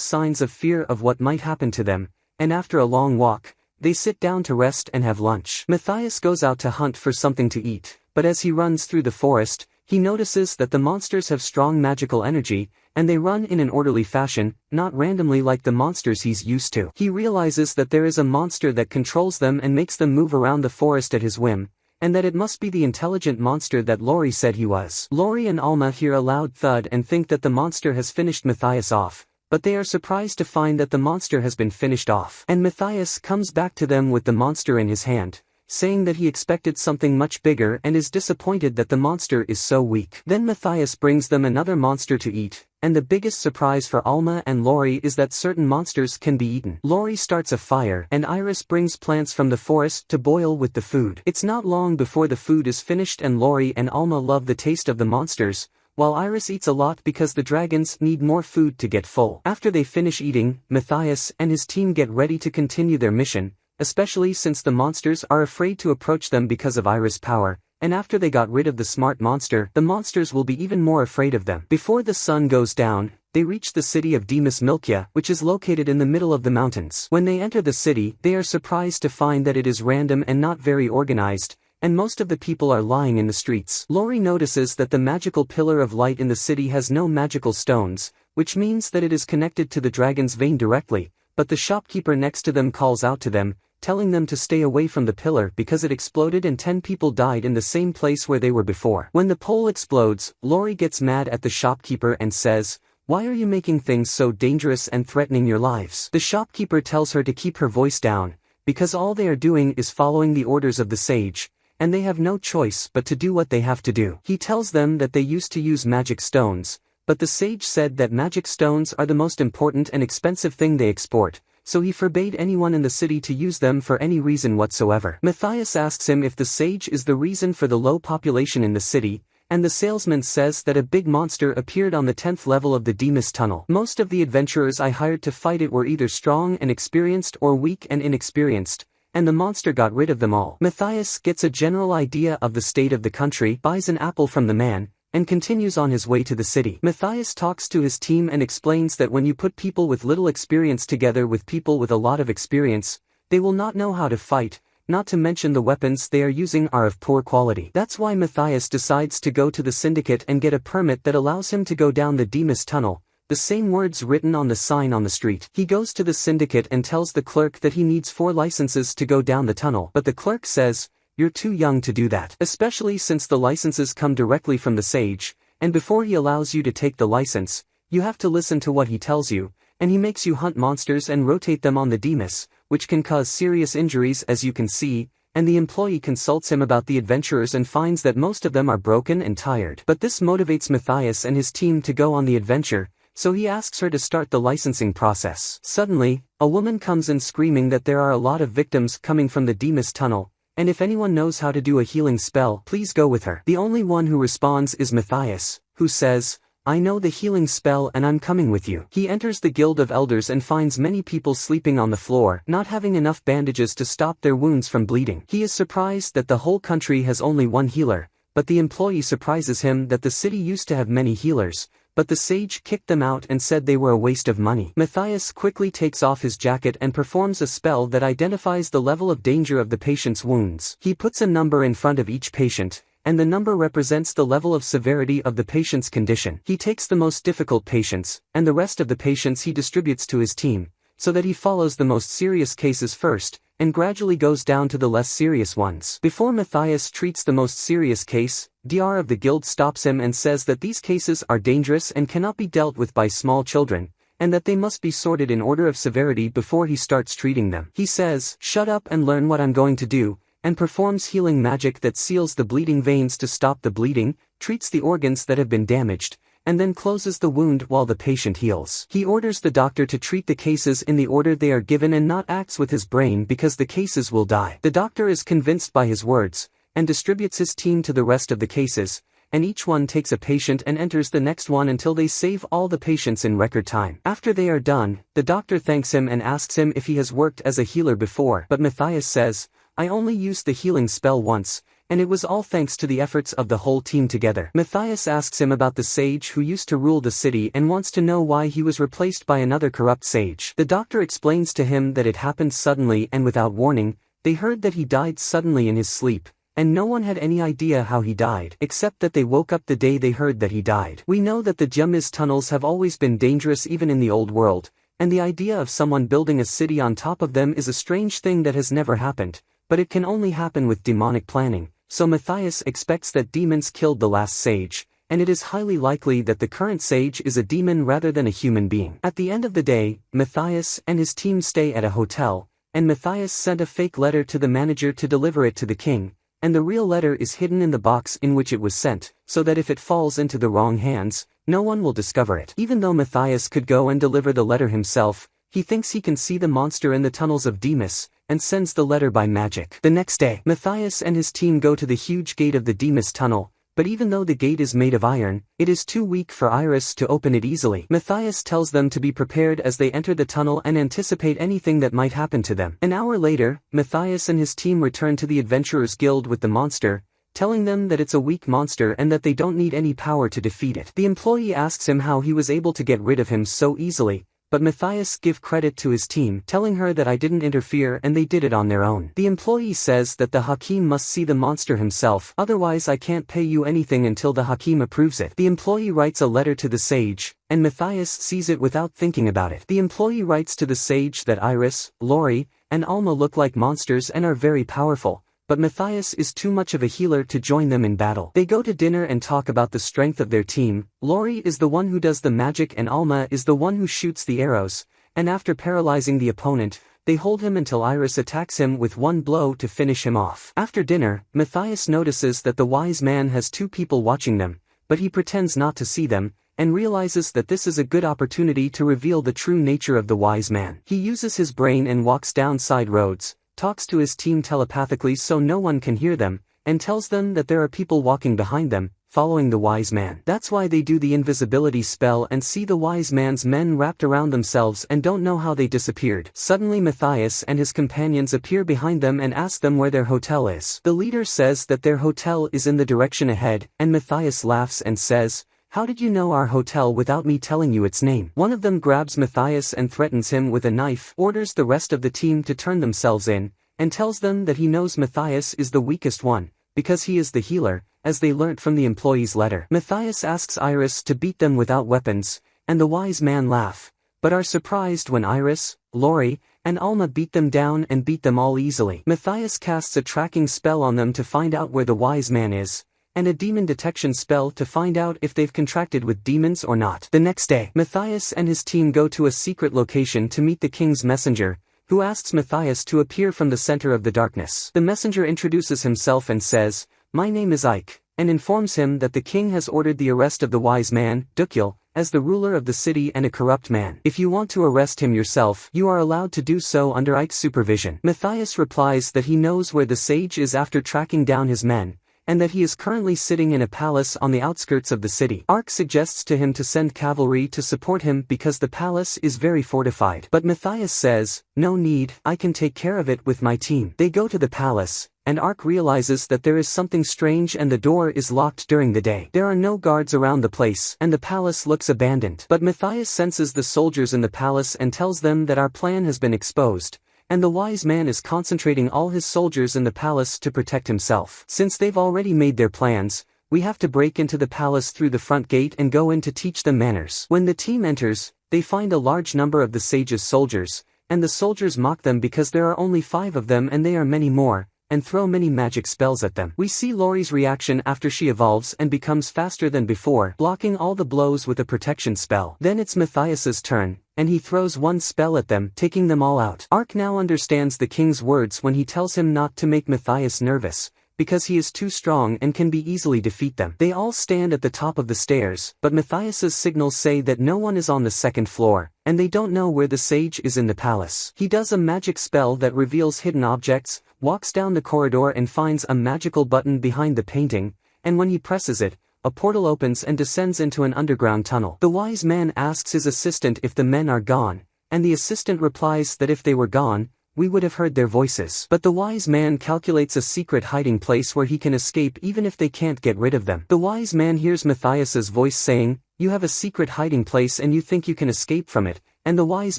signs of fear of what might happen to them, and after a long walk, they sit down to rest and have lunch. Matthias goes out to hunt for something to eat, but as he runs through the forest, he notices that the monsters have strong magical energy, and they run in an orderly fashion, not randomly like the monsters he's used to. He realizes that there is a monster that controls them and makes them move around the forest at his whim, and that it must be the intelligent monster that Lori said he was. Lori and Alma hear a loud thud and think that the monster has finished Matthias off, but they are surprised to find that the monster has been finished off. And Matthias comes back to them with the monster in his hand, saying that he expected something much bigger and is disappointed that the monster is so weak. Then Matthias brings them another monster to eat, and the biggest surprise for Alma and Lori is that certain monsters can be eaten. Lori starts a fire and Iris brings plants from the forest to boil with the food. It's not long before the food is finished and Lori and Alma love the taste of the monsters, while Iris eats a lot because the dragons need more food to get full. After they finish eating, Matthias and his team get ready to continue their mission, especially since the monsters are afraid to approach them because of Iris' power, and after they got rid of the smart monster, the monsters will be even more afraid of them. Before the sun goes down, they reach the city of Deus Milkia, which is located in the middle of the mountains. When they enter the city, they are surprised to find that it is random and not very organized, and most of the people are lying in the streets. Lori notices that the magical pillar of light in the city has no magical stones, which means that it is connected to the dragon's vein directly, but the shopkeeper next to them calls out to them, telling them to stay away from the pillar because it exploded and 10 people died in the same place where they were before. When the pole explodes, Lori gets mad at the shopkeeper and says, "Why are you making things so dangerous and threatening your lives?" The shopkeeper tells her to keep her voice down, because all they are doing is following the orders of the sage, and they have no choice but to do what they have to do. He tells them that they used to use magic stones, but the sage said that magic stones are the most important and expensive thing they export, so he forbade anyone in the city to use them for any reason whatsoever. Matthias asks him if the sage is the reason for the low population in the city, and the salesman says that a big monster appeared on the 10th level of the Deus tunnel. Most of the adventurers I hired to fight it were either strong and experienced or weak and inexperienced, and the monster got rid of them all. Matthias gets a general idea of the state of the country, buys an apple from the man, and continues on his way to the city. Matthias talks to his team and explains that when you put people with little experience together with people with a lot of experience, they will not know how to fight, not to mention the weapons they are using are of poor quality. That's why Matthias decides to go to the syndicate and get a permit that allows him to go down the Deus tunnel, the same words written on the sign on the street. He goes to the syndicate and tells the clerk that he needs 4 licenses to go down the tunnel, but the clerk says, "You're too young to do that, especially since the licenses come directly from the sage, and before he allows you to take the license, you have to listen to what he tells you, and he makes you hunt monsters and rotate them on the Deus, which can cause serious injuries as you can see," and the employee consults him about the adventurers and finds that most of them are broken and tired. But this motivates Matthias and his team to go on the adventure, so he asks her to start the licensing process. Suddenly, a woman comes in screaming that there are a lot of victims coming from the Deus tunnel, and if anyone knows how to do a healing spell, please go with her. The only one who responds is Matthias, who says, "I know the healing spell and I'm coming with you." He enters the Guild of Elders and finds many people sleeping on the floor, not having enough bandages to stop their wounds from bleeding. He is surprised that the whole country has only one healer, but the employee surprises him that the city used to have many healers, but the sage kicked them out and said they were a waste of money. Matthias quickly takes off his jacket and performs a spell that identifies the level of danger of the patient's wounds. He puts a number in front of each patient, and the number represents the level of severity of the patient's condition. He takes the most difficult patients, and the rest of the patients he distributes to his team, so that he follows the most serious cases first, and gradually goes down to the less serious ones. Before Matthias treats the most serious case, Dr. of the guild stops him and says that these cases are dangerous and cannot be dealt with by small children, and that they must be sorted in order of severity before he starts treating them. He says, "Shut up and learn what I'm going to do," and performs healing magic that seals the bleeding veins to stop the bleeding, treats the organs that have been damaged, and then closes the wound while the patient heals. He orders the doctor to treat the cases in the order they are given and not acts with his brain because the cases will die. The doctor is convinced by his words, and distributes his team to the rest of the cases, and each one takes a patient and enters the next one until they save all the patients in record time. After they are done, the doctor thanks him and asks him if he has worked as a healer before, but Matthias says, "I only used the healing spell once, and it was all thanks to the efforts of the whole team together." Matthias asks him about the sage who used to rule the city and wants to know why he was replaced by another corrupt sage. The doctor explains to him that it happened suddenly and without warning. They heard that he died suddenly in his sleep, and no one had any idea how he died, except that they woke up the day they heard that he died. We know that the Jummis tunnels have always been dangerous even in the old world, and the idea of someone building a city on top of them is a strange thing that has never happened, but it can only happen with demonic planning. So Matthias expects that demons killed the last sage, and it is highly likely that the current sage is a demon rather than a human being. At the end of the day, Matthias and his team stay at a hotel, and Matthias sent a fake letter to the manager to deliver it to the king, and the real letter is hidden in the box in which it was sent, so that if it falls into the wrong hands, no one will discover it. Even though Matthias could go and deliver the letter himself, he thinks he can see the monster in the tunnels of Deus, and sends the letter by magic. The next day, Matthias and his team go to the huge gate of the Deus tunnel, but even though the gate is made of iron, it is too weak for Iris to open it easily. Matthias tells them to be prepared as they enter the tunnel and anticipate anything that might happen to them. An hour later, Matthias and his team return to the Adventurers Guild with the monster, telling them that it's a weak monster and that they don't need any power to defeat it. The employee asks him how he was able to get rid of him so easily, but Matthias gives credit to his team, telling her that I didn't interfere and they did it on their own. The employee says that the Hakim must see the monster himself, otherwise I can't pay you anything until the Hakim approves it. The employee writes a letter to the sage, and Matthias sees it without thinking about it. The employee writes to the sage that Iris, Lori, and Alma look like monsters and are very powerful, but Matthias is too much of a healer to join them in battle. They go to dinner and talk about the strength of their team. Lori is the one who does the magic and Alma is the one who shoots the arrows, and after paralyzing the opponent, they hold him until Iris attacks him with one blow to finish him off. After dinner, Matthias notices that the wise man has two people watching them, but he pretends not to see them, and realizes that this is a good opportunity to reveal the true nature of the wise man. He uses his brain and walks down side roads, talks to his team telepathically so no one can hear them, and tells them that there are people walking behind them, following the wise man. That's why they do the invisibility spell and see the wise man's men wrapped around themselves and don't know how they disappeared. Suddenly Matthias and his companions appear behind them and ask them where their hotel is. The leader says that their hotel is in the direction ahead, and Matthias laughs and says, "How did you know our hotel without me telling you its name?" One of them grabs Matthias and threatens him with a knife, orders the rest of the team to turn themselves in, and tells them that he knows Matthias is the weakest one, because he is the healer, as they learnt from the employee's letter. Matthias asks Iris to beat them without weapons, and the wise man laugh, but are surprised when Iris, Lori, and Alma beat them down and beat them all easily. Matthias casts a tracking spell on them to find out where the wise man is, and a demon detection spell to find out if they've contracted with demons or not. The next day, Matthias and his team go to a secret location to meet the king's messenger, who asks Matthias to appear from the center of the darkness. The messenger introduces himself and says, "My name is Ike," and informs him that the king has ordered the arrest of the wise man, Dukul, as the ruler of the city and a corrupt man. If you want to arrest him yourself, you are allowed to do so under Ike's supervision. Matthias replies that he knows where the sage is after tracking down his men, and that he is currently sitting in a palace on the outskirts of the city. Ark suggests to him to send cavalry to support him because the palace is very fortified. But Matthias says, "No need, I can take care of it with my team." They go to the palace, and Ark realizes that there is something strange and the door is locked during the day. There are no guards around the place, and the palace looks abandoned. But Matthias senses the soldiers in the palace and tells them that our plan has been exposed, and the wise man is concentrating all his soldiers in the palace to protect himself. Since they've already made their plans, we have to break into the palace through the front gate and go in to teach them manners. When the team enters, they find a large number of the sage's soldiers, and the soldiers mock them because there are only 5 of them and they are many more, and throw many magic spells at them. We see Lori's reaction after she evolves and becomes faster than before, blocking all the blows with a protection spell. Then it's Matthias's turn, and he throws one spell at them, taking them all out. Ark now understands the king's words when he tells him not to make Matthias nervous, because he is too strong and can be easily defeat them. They all stand at the top of the stairs, but Matthias's signals say that no one is on the 2nd floor, and they don't know where the sage is in the palace. He does a magic spell that reveals hidden objects, walks down the corridor and finds a magical button behind the painting, and when he presses it, a portal opens and descends into an underground tunnel. The wise man asks his assistant if the men are gone, and the assistant replies that if they were gone, we would have heard their voices. But the wise man calculates a secret hiding place where he can escape even if they can't get rid of them. The wise man hears Matthias's voice saying, "You have a secret hiding place and you think you can escape from it," and the wise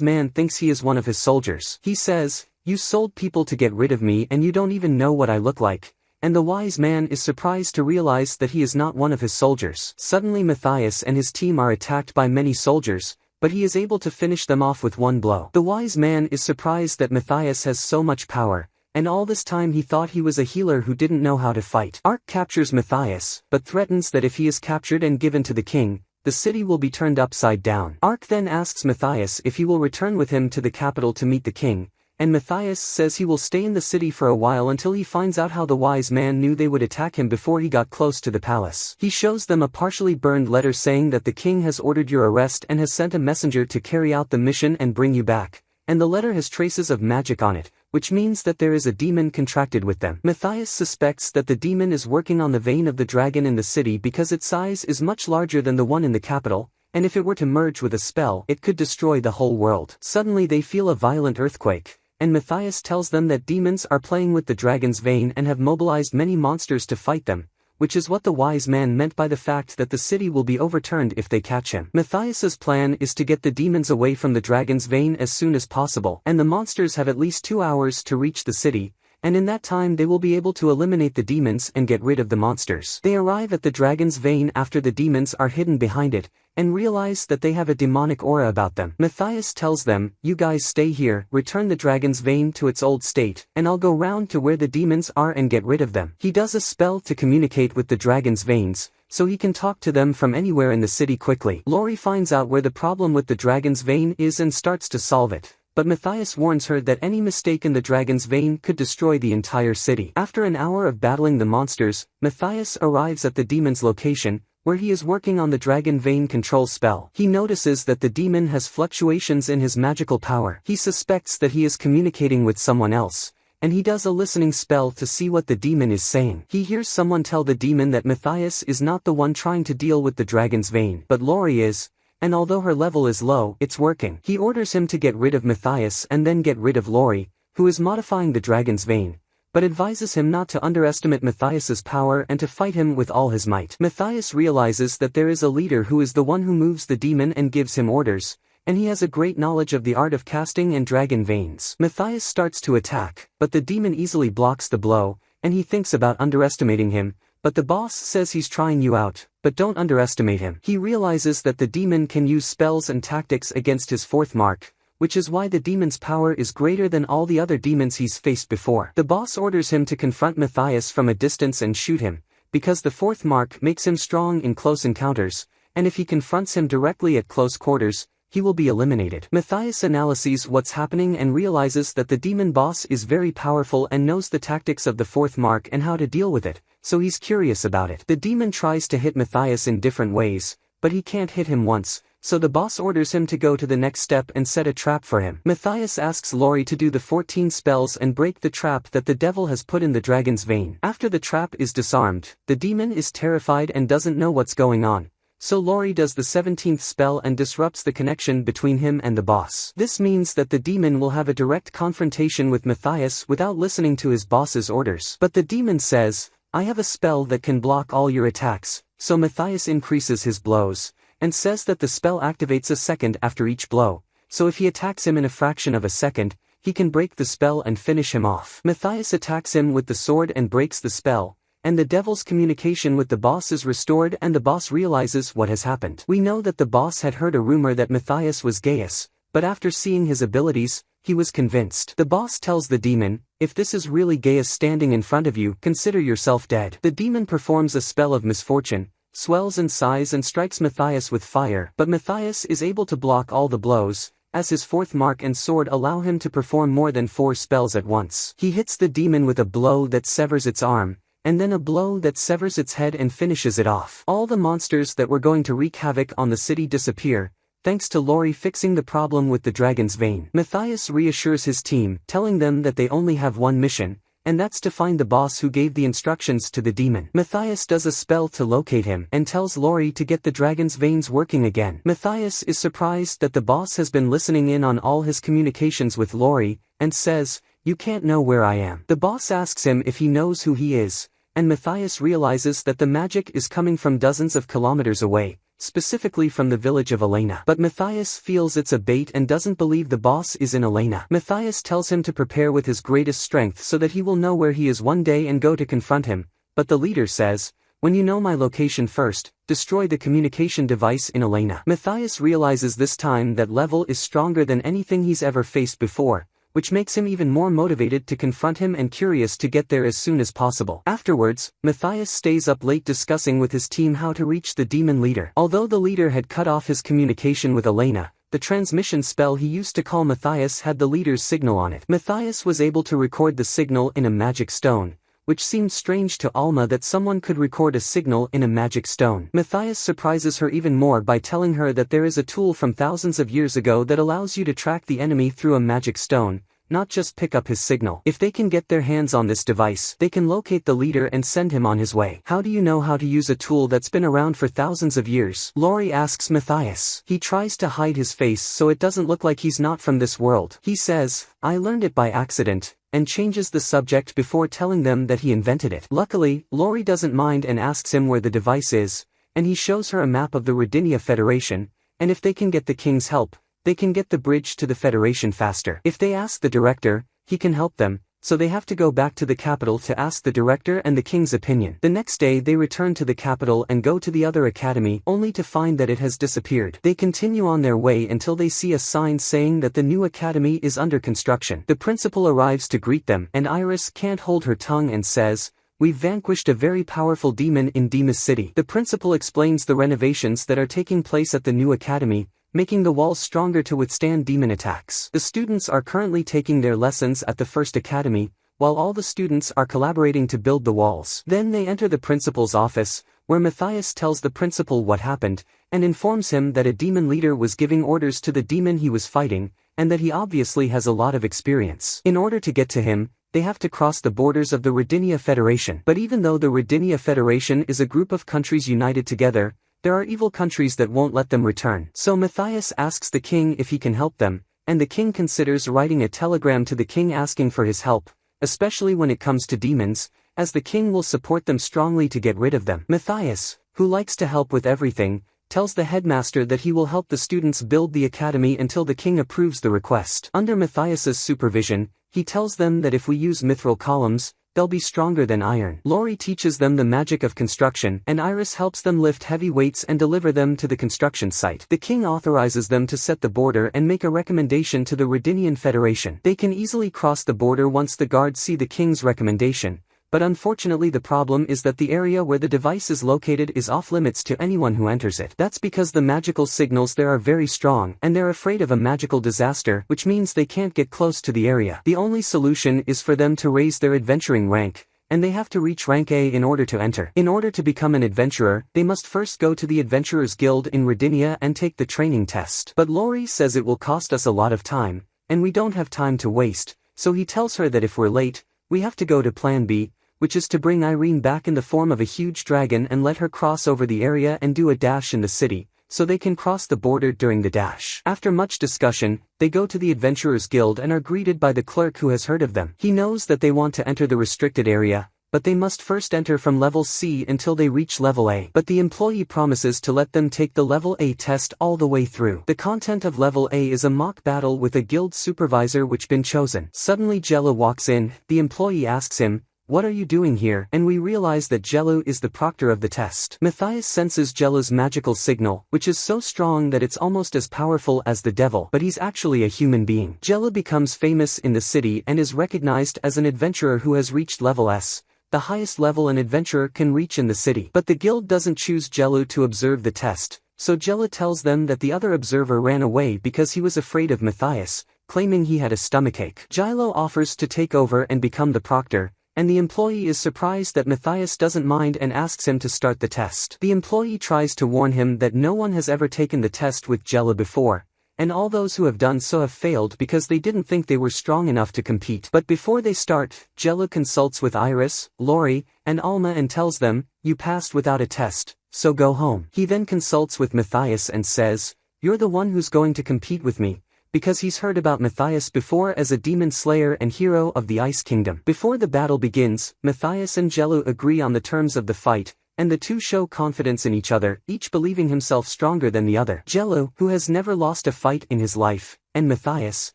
man thinks he is one of his soldiers. He says, "You sold people to get rid of me and you don't even know what I look like," and the wise man is surprised to realize that he is not one of his soldiers. Suddenly Matthias and his team are attacked by many soldiers, but he is able to finish them off with one blow. The wise man is surprised that Matthias has so much power, and all this time he thought he was a healer who didn't know how to fight. Ark captures Matthias, but threatens that if he is captured and given to the king, the city will be turned upside down. Ark then asks Matthias if he will return with him to the capital to meet the king, and Matthias says he will stay in the city for a while until he finds out how the wise man knew they would attack him before he got close to the palace. He shows them a partially burned letter saying that the king has ordered your arrest and has sent a messenger to carry out the mission and bring you back, and the letter has traces of magic on it, which means that there is a demon contracted with them. Matthias suspects that the demon is working on the vein of the dragon in the city because its size is much larger than the one in the capital, and if it were to merge with a spell it could destroy the whole world. Suddenly they feel a violent earthquake, and Matthias tells them that demons are playing with the dragon's vein and have mobilized many monsters to fight them, which is what the wise man meant by the fact that the city will be overturned if they catch him. Matthias's plan is to get the demons away from the dragon's vein as soon as possible, and the monsters have at least 2 hours to reach the city, and in that time they will be able to eliminate the demons and get rid of the monsters. They arrive at the dragon's vein after the demons are hidden behind it, and realize that they have a demonic aura about them. Matthias tells them, "You guys stay here, return the dragon's vein to its old state, and I'll go round to where the demons are and get rid of them." He does a spell to communicate with the dragon's veins, so he can talk to them from anywhere in the city quickly. Lori finds out where the problem with the dragon's vein is and starts to solve it, but Matthias warns her that any mistake in the dragon's vein could destroy the entire city. After an hour of battling the monsters, Matthias arrives at the demon's location, where he is working on the dragon vein control spell. He notices that the demon has fluctuations in his magical power. He suspects that he is communicating with someone else, and he does a listening spell to see what the demon is saying. He hears someone tell the demon that Matthias is not the one trying to deal with the dragon's vein, but Lori is, and although her level is low, it's working. He orders him to get rid of Matthias and then get rid of Lori, who is modifying the dragon's vein, but advises him not to underestimate Matthias's power and to fight him with all his might. Matthias realizes that there is a leader who is the one who moves the demon and gives him orders, and he has a great knowledge of the art of casting and dragon veins. Matthias starts to attack, but the demon easily blocks the blow, and he thinks about underestimating him, but the boss says he's trying you out, but don't underestimate him. He realizes that the demon can use spells and tactics against his 4th mark, which is why the demon's power is greater than all the other demons he's faced before. The boss orders him to confront Matthias from a distance and shoot him, because the 4th mark makes him strong in close encounters, and if he confronts him directly at close quarters, he will be eliminated. Matthias analyzes what's happening and realizes that the demon boss is very powerful and knows the tactics of the 4th mark and how to deal with it, so he's curious about it. The demon tries to hit Matthias in different ways, but he can't hit him once, so the boss orders him to go to the next step and set a trap for him. Matthias asks Lori to do the 14 spells and break the trap that the devil has put in the dragon's vein. After the trap is disarmed, the demon is terrified and doesn't know what's going on, so Lori does the 17th spell and disrupts the connection between him and the boss. This means that the demon will have a direct confrontation with Matthias without listening to his boss's orders. But the demon says, "I have a spell that can block all your attacks," so Matthias increases his blows, and says that the spell activates a second after each blow, so if he attacks him in a fraction of a second, he can break the spell and finish him off. Matthias attacks him with the sword and breaks the spell, and the devil's communication with the boss is restored and the boss realizes what has happened. We know that the boss had heard a rumor that Matthias was Gaius, but after seeing his abilities, he was convinced. The boss tells the demon, if this is really Gaius standing in front of you, consider yourself dead. The demon performs a spell of misfortune, swells in size and strikes Matthias with fire, but Matthias is able to block all the blows, as his fourth mark and sword allow him to perform more than 4 spells at once. He hits the demon with a blow that severs its arm, and then a blow that severs its head and finishes it off. All the monsters that were going to wreak havoc on the city disappear, thanks to Lori fixing the problem with the dragon's vein. Matthias reassures his team, telling them that they only have one mission, and that's to find the boss who gave the instructions to the demon. Matthias does a spell to locate him and tells Lori to get the dragon's veins working again. Matthias is surprised that the boss has been listening in on all his communications with Lori, and says, "You can't know where I am." The boss asks him if he knows who he is, and Matthias realizes that the magic is coming from dozens of kilometers away, specifically from the village of Elena. But Matthias feels it's a bait and doesn't believe the boss is in Elena. Matthias tells him to prepare with his greatest strength so that he will know where he is one day and go to confront him, but the leader says, "When you know my location first, destroy the communication device in Elena." Matthias realizes this time that Level is stronger than anything he's ever faced before, which makes him even more motivated to confront him and curious to get there as soon as possible. Afterwards, Matthias stays up late discussing with his team how to reach the demon leader. Although the leader had cut off his communication with Elena, the transmission spell he used to call Matthias had the leader's signal on it. Matthias was able to record the signal in a magic stone, which seemed strange to Alma that someone could record a signal in a magic stone. Matthias surprises her even more by telling her that there is a tool from thousands of years ago that allows you to track the enemy through a magic stone, not just pick up his signal. If they can get their hands on this device, they can locate the leader and send him on his way. "How do you know how to use a tool that's been around for thousands of years?" Lori asks Matthias. He tries to hide his face so it doesn't look like he's not from this world. He says, "I learned it by accident," and changes the subject before telling them that he invented it. Luckily, Lori doesn't mind and asks him where the device is, and he shows her a map of the Rodinia Federation, and if they can get the king's help, they can get the bridge to the Federation faster. If they ask the director, he can help them, so they have to go back to the capital to ask the director and the king's opinion. The next day they return to the capital and go to the other academy only to find that it has disappeared. They continue on their way until they see a sign saying that the new academy is under construction. The principal arrives to greet them and Iris can't hold her tongue and says, "We've vanquished a very powerful demon in Demas City." The principal explains the renovations that are taking place at the new academy, making the walls stronger to withstand demon attacks. The students are currently taking their lessons at the first academy, while all the students are collaborating to build the walls. Then they enter the principal's office, where Matthias tells the principal what happened, and informs him that a demon leader was giving orders to the demon he was fighting, and that he obviously has a lot of experience. In order to get to him, they have to cross the borders of the Rodinia Federation. But even though the Rodinia Federation is a group of countries united together, there are evil countries that won't let them return. So Matthias asks the king if he can help them, and the king considers writing a telegram to the king asking for his help, especially when it comes to demons, as the king will support them strongly to get rid of them. Matthias, who likes to help with everything, tells the headmaster that he will help the students build the academy until the king approves the request. Under Matthias's supervision, he tells them that if we use mithril columns, they'll be stronger than iron. Lori teaches them the magic of construction, and Iris helps them lift heavy weights and deliver them to the construction site. The king authorizes them to set the border and make a recommendation to the Rhodinian Federation. They can easily cross the border once the guards see the king's recommendation, but unfortunately the problem is that the area where the device is located is off-limits to anyone who enters it. That's because the magical signals there are very strong, and they're afraid of a magical disaster, which means they can't get close to the area. The only solution is for them to raise their adventuring rank, and they have to reach rank A in order to enter. In order to become an adventurer, they must first go to the Adventurers Guild in Rodinia and take the training test. But Lori says it will cost us a lot of time, and we don't have time to waste, so he tells her that if we're late, we have to go to Plan B, which is to bring Irene back in the form of a huge dragon and let her cross over the area and do a dash in the city, so they can cross the border during the dash. After much discussion, they go to the Adventurers Guild and are greeted by the clerk who has heard of them. He knows that they want to enter the restricted area, but they must first enter from level C until they reach level A. But the employee promises to let them take the level A test all the way through. The content of level A is a mock battle with a guild supervisor which been chosen. Suddenly Jella walks in. The employee asks him, "What are you doing here?" And we realize that Jello is the proctor of the test. Matthias senses Jello's magical signal, which is so strong that it's almost as powerful as the devil, but he's actually a human being. Jello becomes famous in the city and is recognized as an adventurer who has reached level S, the highest level an adventurer can reach in the city. But the guild doesn't choose Jello to observe the test, so Jello tells them that the other observer ran away because he was afraid of Matthias, claiming he had a stomachache. Jello offers to take over and become the proctor, and the employee is surprised that Matthias doesn't mind and asks him to start the test. The employee tries to warn him that no one has ever taken the test with Jello before, and all those who have done so have failed because they didn't think they were strong enough to compete. But before they start, Jello consults with Iris, Lori, and Alma and tells them, "You passed without a test, so go home." He then consults with Matthias and says, "You're the one who's going to compete with me," because he's heard about Matthias before as a demon slayer and hero of the Ice Kingdom. Before the battle begins, Matthias and Jello agree on the terms of the fight, and the two show confidence in each other, each believing himself stronger than the other. Jello, who has never lost a fight in his life, and Matthias,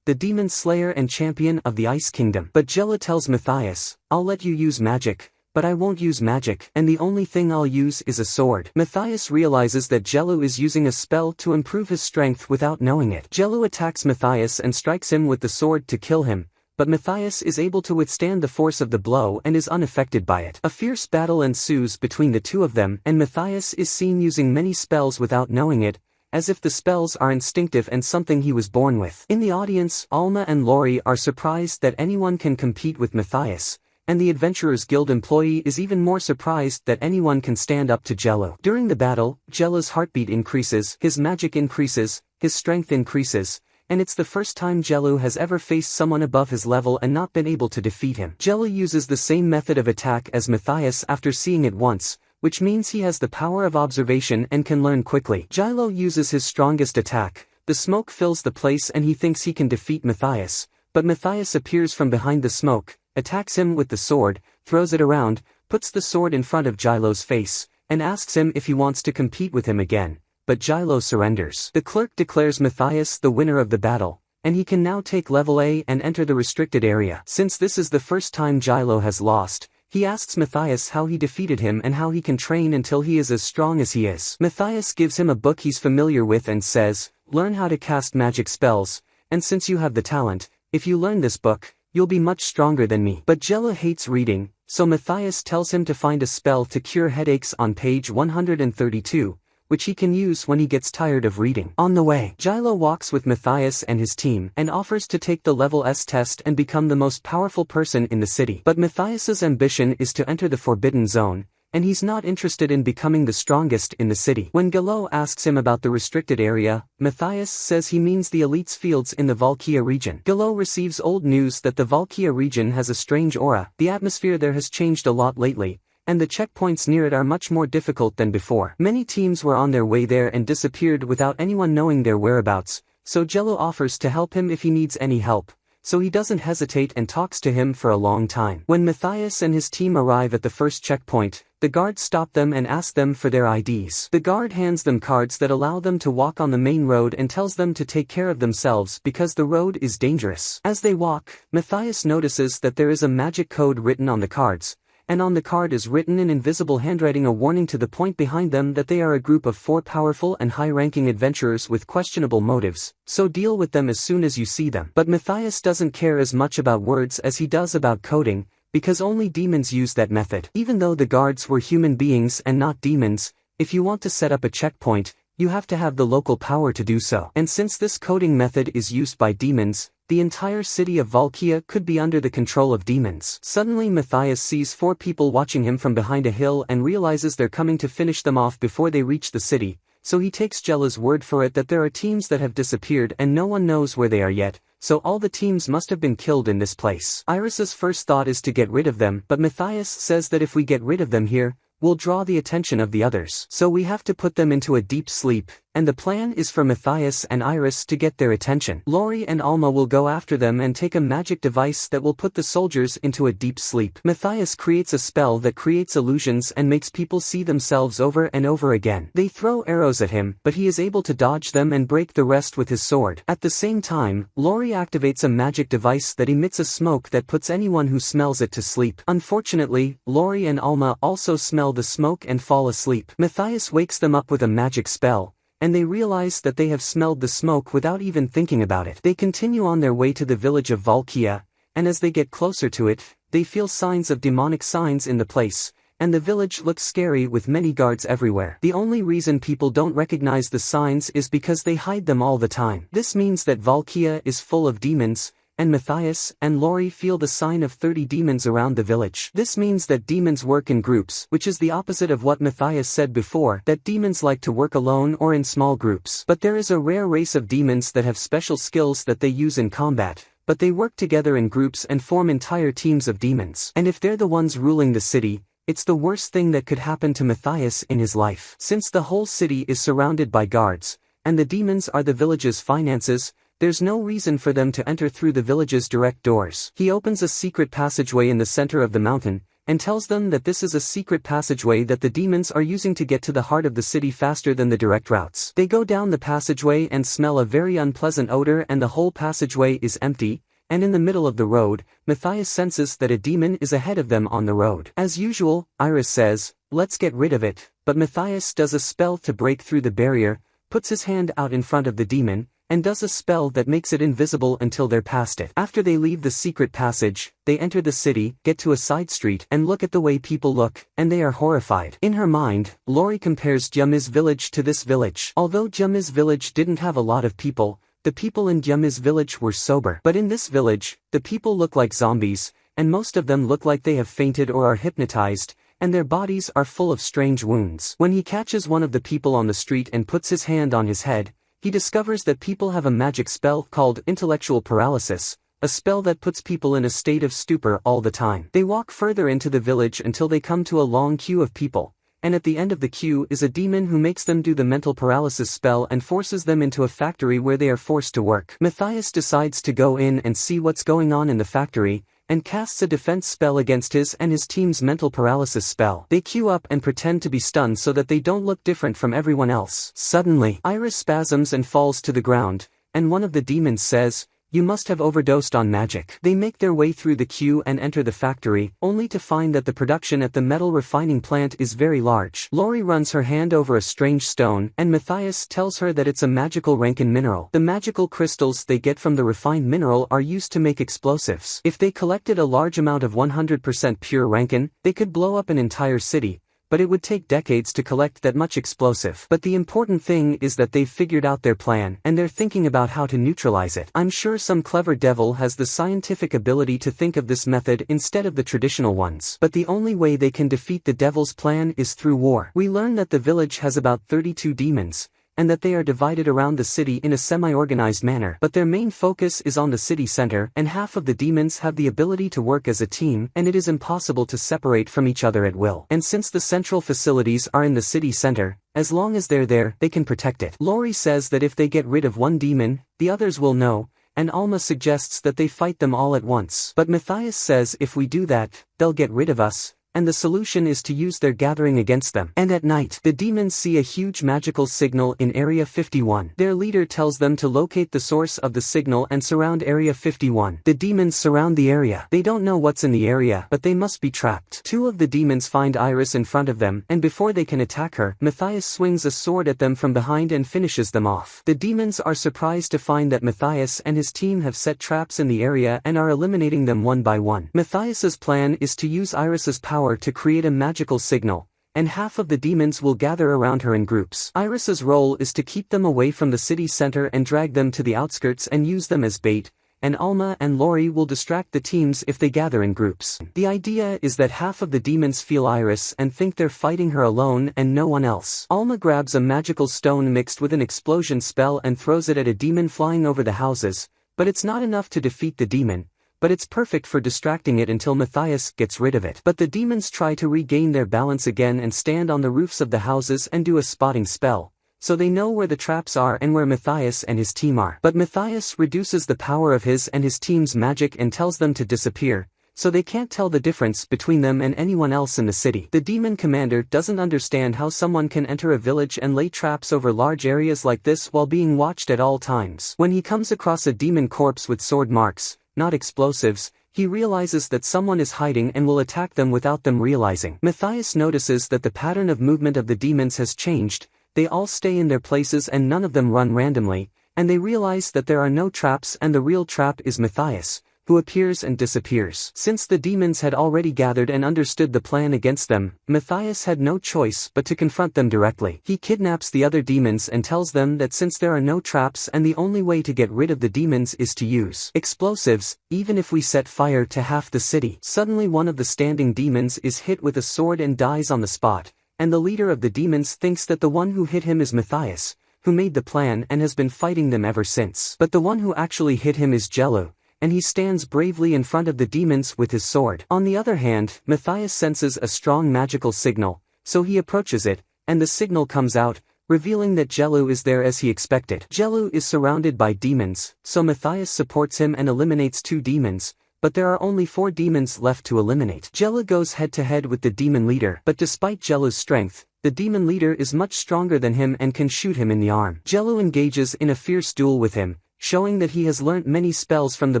the demon slayer and champion of the Ice Kingdom. But Jello tells Matthias, "I'll let you use magic, but I won't use magic, and the only thing I'll use is a sword." Matthias realizes that Jello is using a spell to improve his strength without knowing it. Jello attacks Matthias and strikes him with the sword to kill him, but Matthias is able to withstand the force of the blow and is unaffected by it. A fierce battle ensues between the two of them, and Matthias is seen using many spells without knowing it, as if the spells are instinctive and something he was born with. In the audience, Alma and Lori are surprised that anyone can compete with Matthias, and the Adventurers Guild employee is even more surprised that anyone can stand up to Jello. During the battle, Jello's heartbeat increases, his magic increases, his strength increases, and it's the first time Jello has ever faced someone above his level and not been able to defeat him. Jello uses the same method of attack as Matthias after seeing it once, which means he has the power of observation and can learn quickly. Jello uses his strongest attack, the smoke fills the place and he thinks he can defeat Matthias, but Matthias appears from behind the smoke, attacks him with the sword, throws it around, puts the sword in front of Jello's face, and asks him if he wants to compete with him again, but Jello surrenders. The clerk declares Matthias the winner of the battle, and he can now take level A and enter the restricted area. Since this is the first time Jello has lost, he asks Matthias how he defeated him and how he can train until he is as strong as he is. Matthias gives him a book he's familiar with and says, "Learn how to cast magic spells, and since you have the talent, if you learn this book, you'll be much stronger than me." But Jello hates reading, so Matthias tells him to find a spell to cure headaches on page 132, which he can use when he gets tired of reading. On the way, Jello walks with Matthias and his team and offers to take the level S test and become the most powerful person in the city. But Matthias's ambition is to enter the Forbidden Zone, and he's not interested in becoming the strongest in the city. When Gallo asks him about the restricted area, Matthias says he means the elite's fields in the Valkia region. Gallo receives old news that the Valkia region has a strange aura, the atmosphere there has changed a lot lately, and the checkpoints near it are much more difficult than before. Many teams were on their way there and disappeared without anyone knowing their whereabouts, so Jello offers to help him if he needs any help, so he doesn't hesitate and talks to him for a long time. When Matthias and his team arrive at the first checkpoint, the guards stop them and ask them for their IDs. The guard hands them cards that allow them to walk on the main road and tells them to take care of themselves because the road is dangerous. As they walk, Matthias notices that there is a magic code written on the cards, and on the card is written in invisible handwriting a warning to the point behind them that they are a group of 4 powerful and high-ranking adventurers with questionable motives, so deal with them as soon as you see them. But Matthias doesn't care as much about words as he does about coding, because only demons use that method. Even though the guards were human beings and not demons, if you want to set up a checkpoint, you have to have the local power to do so. And since this coding method is used by demons, the entire city of Valkia could be under the control of demons. Suddenly Matthias sees 4 people watching him from behind a hill and realizes they're coming to finish them off before they reach the city, so he takes Jello's word for it that there are teams that have disappeared and no one knows where they are yet, so all the teams must have been killed in this place. Iris's first thought is to get rid of them, but Matthias says that if we get rid of them here, we'll draw the attention of the others. So we have to put them into a deep sleep, and the plan is for Matthias and Iris to get their attention. Lori and Alma will go after them and take a magic device that will put the soldiers into a deep sleep. Matthias creates a spell that creates illusions and makes people see themselves over and over again. They throw arrows at him, but he is able to dodge them and break the rest with his sword. At the same time, Lori activates a magic device that emits a smoke that puts anyone who smells it to sleep. Unfortunately, Lori and Alma also smell the smoke and fall asleep. Matthias wakes them up with a magic spell, and they realize that they have smelled the smoke without even thinking about it. They continue on their way to the village of Valkia, and as they get closer to it, they feel signs of demonic signs in the place, and the village looks scary with many guards everywhere. The only reason people don't recognize the signs is because they hide them all the time. This means that Valkia is full of demons, and Matthias and Lori feel the sign of 30 demons around the village. This means that demons work in groups, which is the opposite of what Matthias said before, that demons like to work alone or in small groups. But there is a rare race of demons that have special skills that they use in combat, but they work together in groups and form entire teams of demons. And if they're the ones ruling the city, it's the worst thing that could happen to Matthias in his life. Since the whole city is surrounded by guards, and the demons are the village's finances, there's no reason for them to enter through the village's direct doors. He opens a secret passageway in the center of the mountain, and tells them that this is a secret passageway that the demons are using to get to the heart of the city faster than the direct routes. They go down the passageway and smell a very unpleasant odor, and the whole passageway is empty, and in the middle of the road, Matthias senses that a demon is ahead of them on the road. As usual, Iris says, "Let's get rid of it," but Matthias does a spell to break through the barrier, puts his hand out in front of the demon, and does a spell that makes it invisible until they're past it. After they leave the secret passage, they enter the city, get to a side street, and look at the way people look, and they are horrified. In her mind, Lori compares Jami's village to this village. Although Jami's village didn't have a lot of people, the people in Jami's village were sober. But in this village, the people look like zombies, and most of them look like they have fainted or are hypnotized, and their bodies are full of strange wounds. When he catches one of the people on the street and puts his hand on his head, he discovers that people have a magic spell called intellectual paralysis, a spell that puts people in a state of stupor all the time. They walk further into the village until they come to a long queue of people, and at the end of the queue is a demon who makes them do the mental paralysis spell and forces them into a factory where they are forced to work. Matthias decides to go in and see what's going on in the factory, and casts a defense spell against his and his team's mental paralysis spell. They queue up and pretend to be stunned so that they don't look different from everyone else. Suddenly, Iris spasms and falls to the ground, and one of the demons says, "You must have overdosed on magic." They make their way through the queue and enter the factory, only to find that the production at the metal refining plant is very large. Lori runs her hand over a strange stone, and Matthias tells her that it's a magical Rankin mineral. The magical crystals they get from the refined mineral are used to make explosives. If they collected a large amount of 100% pure Rankin, they could blow up an entire city, but it would take decades to collect that much explosive. But the important thing is that they've figured out their plan, and they're thinking about how to neutralize it. I'm sure some clever devil has the scientific ability to think of this method instead of the traditional ones. But the only way they can defeat the devil's plan is through war. We learn that the village has about 32 demons, and that they are divided around the city in a semi-organized manner. But their main focus is on the city center, and half of the demons have the ability to work as a team, and it is impossible to separate from each other at will. And since the central facilities are in the city center, as long as they're there, they can protect it. Lori says that if they get rid of one demon, the others will know, and Alma suggests that they fight them all at once. But Matthias says if we do that, they'll get rid of us, and the solution is to use their gathering against them. And at night, the demons see a huge magical signal in Area 51. Their leader tells them to locate the source of the signal and surround Area 51. The demons surround the area. They don't know what's in the area, but they must be trapped. Two of the demons find Iris in front of them, and before they can attack her, Matthias swings a sword at them from behind and finishes them off. The demons are surprised to find that Matthias and his team have set traps in the area and are eliminating them one by one. Matthias's plan is to use Iris's power to create a magical signal, and half of the demons will gather around her in groups. Iris's role is to keep them away from the city center and drag them to the outskirts and use them as bait, and Alma and Lori will distract the teams if they gather in groups. The idea is that half of the demons feel Iris and think they're fighting her alone and no one else. Alma grabs a magical stone mixed with an explosion spell and throws it at a demon flying over the houses, but it's not enough to defeat the demon, but it's perfect for distracting it until Matthias gets rid of it. But the demons try to regain their balance again and stand on the roofs of the houses and do a spotting spell, so they know where the traps are and where Matthias and his team are. But Matthias reduces the power of his and his team's magic and tells them to disappear, so they can't tell the difference between them and anyone else in the city. The demon commander doesn't understand how someone can enter a village and lay traps over large areas like this while being watched at all times. When he comes across a demon corpse with sword marks, not explosives, he realizes that someone is hiding and will attack them without them realizing. Matthias notices that the pattern of movement of the demons has changed, they all stay in their places and none of them run randomly, and they realize that there are no traps and the real trap is Matthias, who appears and disappears. Since the demons had already gathered and understood the plan against them, Matthias had no choice but to confront them directly. He kidnaps the other demons and tells them that since there are no traps and the only way to get rid of the demons is to use explosives, even if we set fire to half the city. Suddenly one of the standing demons is hit with a sword and dies on the spot, and the leader of the demons thinks that the one who hit him is Matthias, who made the plan and has been fighting them ever since. But the one who actually hit him is Jello, and he stands bravely in front of the demons with his sword. On the other hand, Matthias senses a strong magical signal, so he approaches it, and the signal comes out, revealing that Jello is there as he expected. Jello is surrounded by demons, so Matthias supports him and eliminates 2 demons, but there are only 4 demons left to eliminate. Jello goes head-to-head with the demon leader, but despite Jello's strength, the demon leader is much stronger than him and can shoot him in the arm. Jello engages in a fierce duel with him, showing that he has learnt many spells from the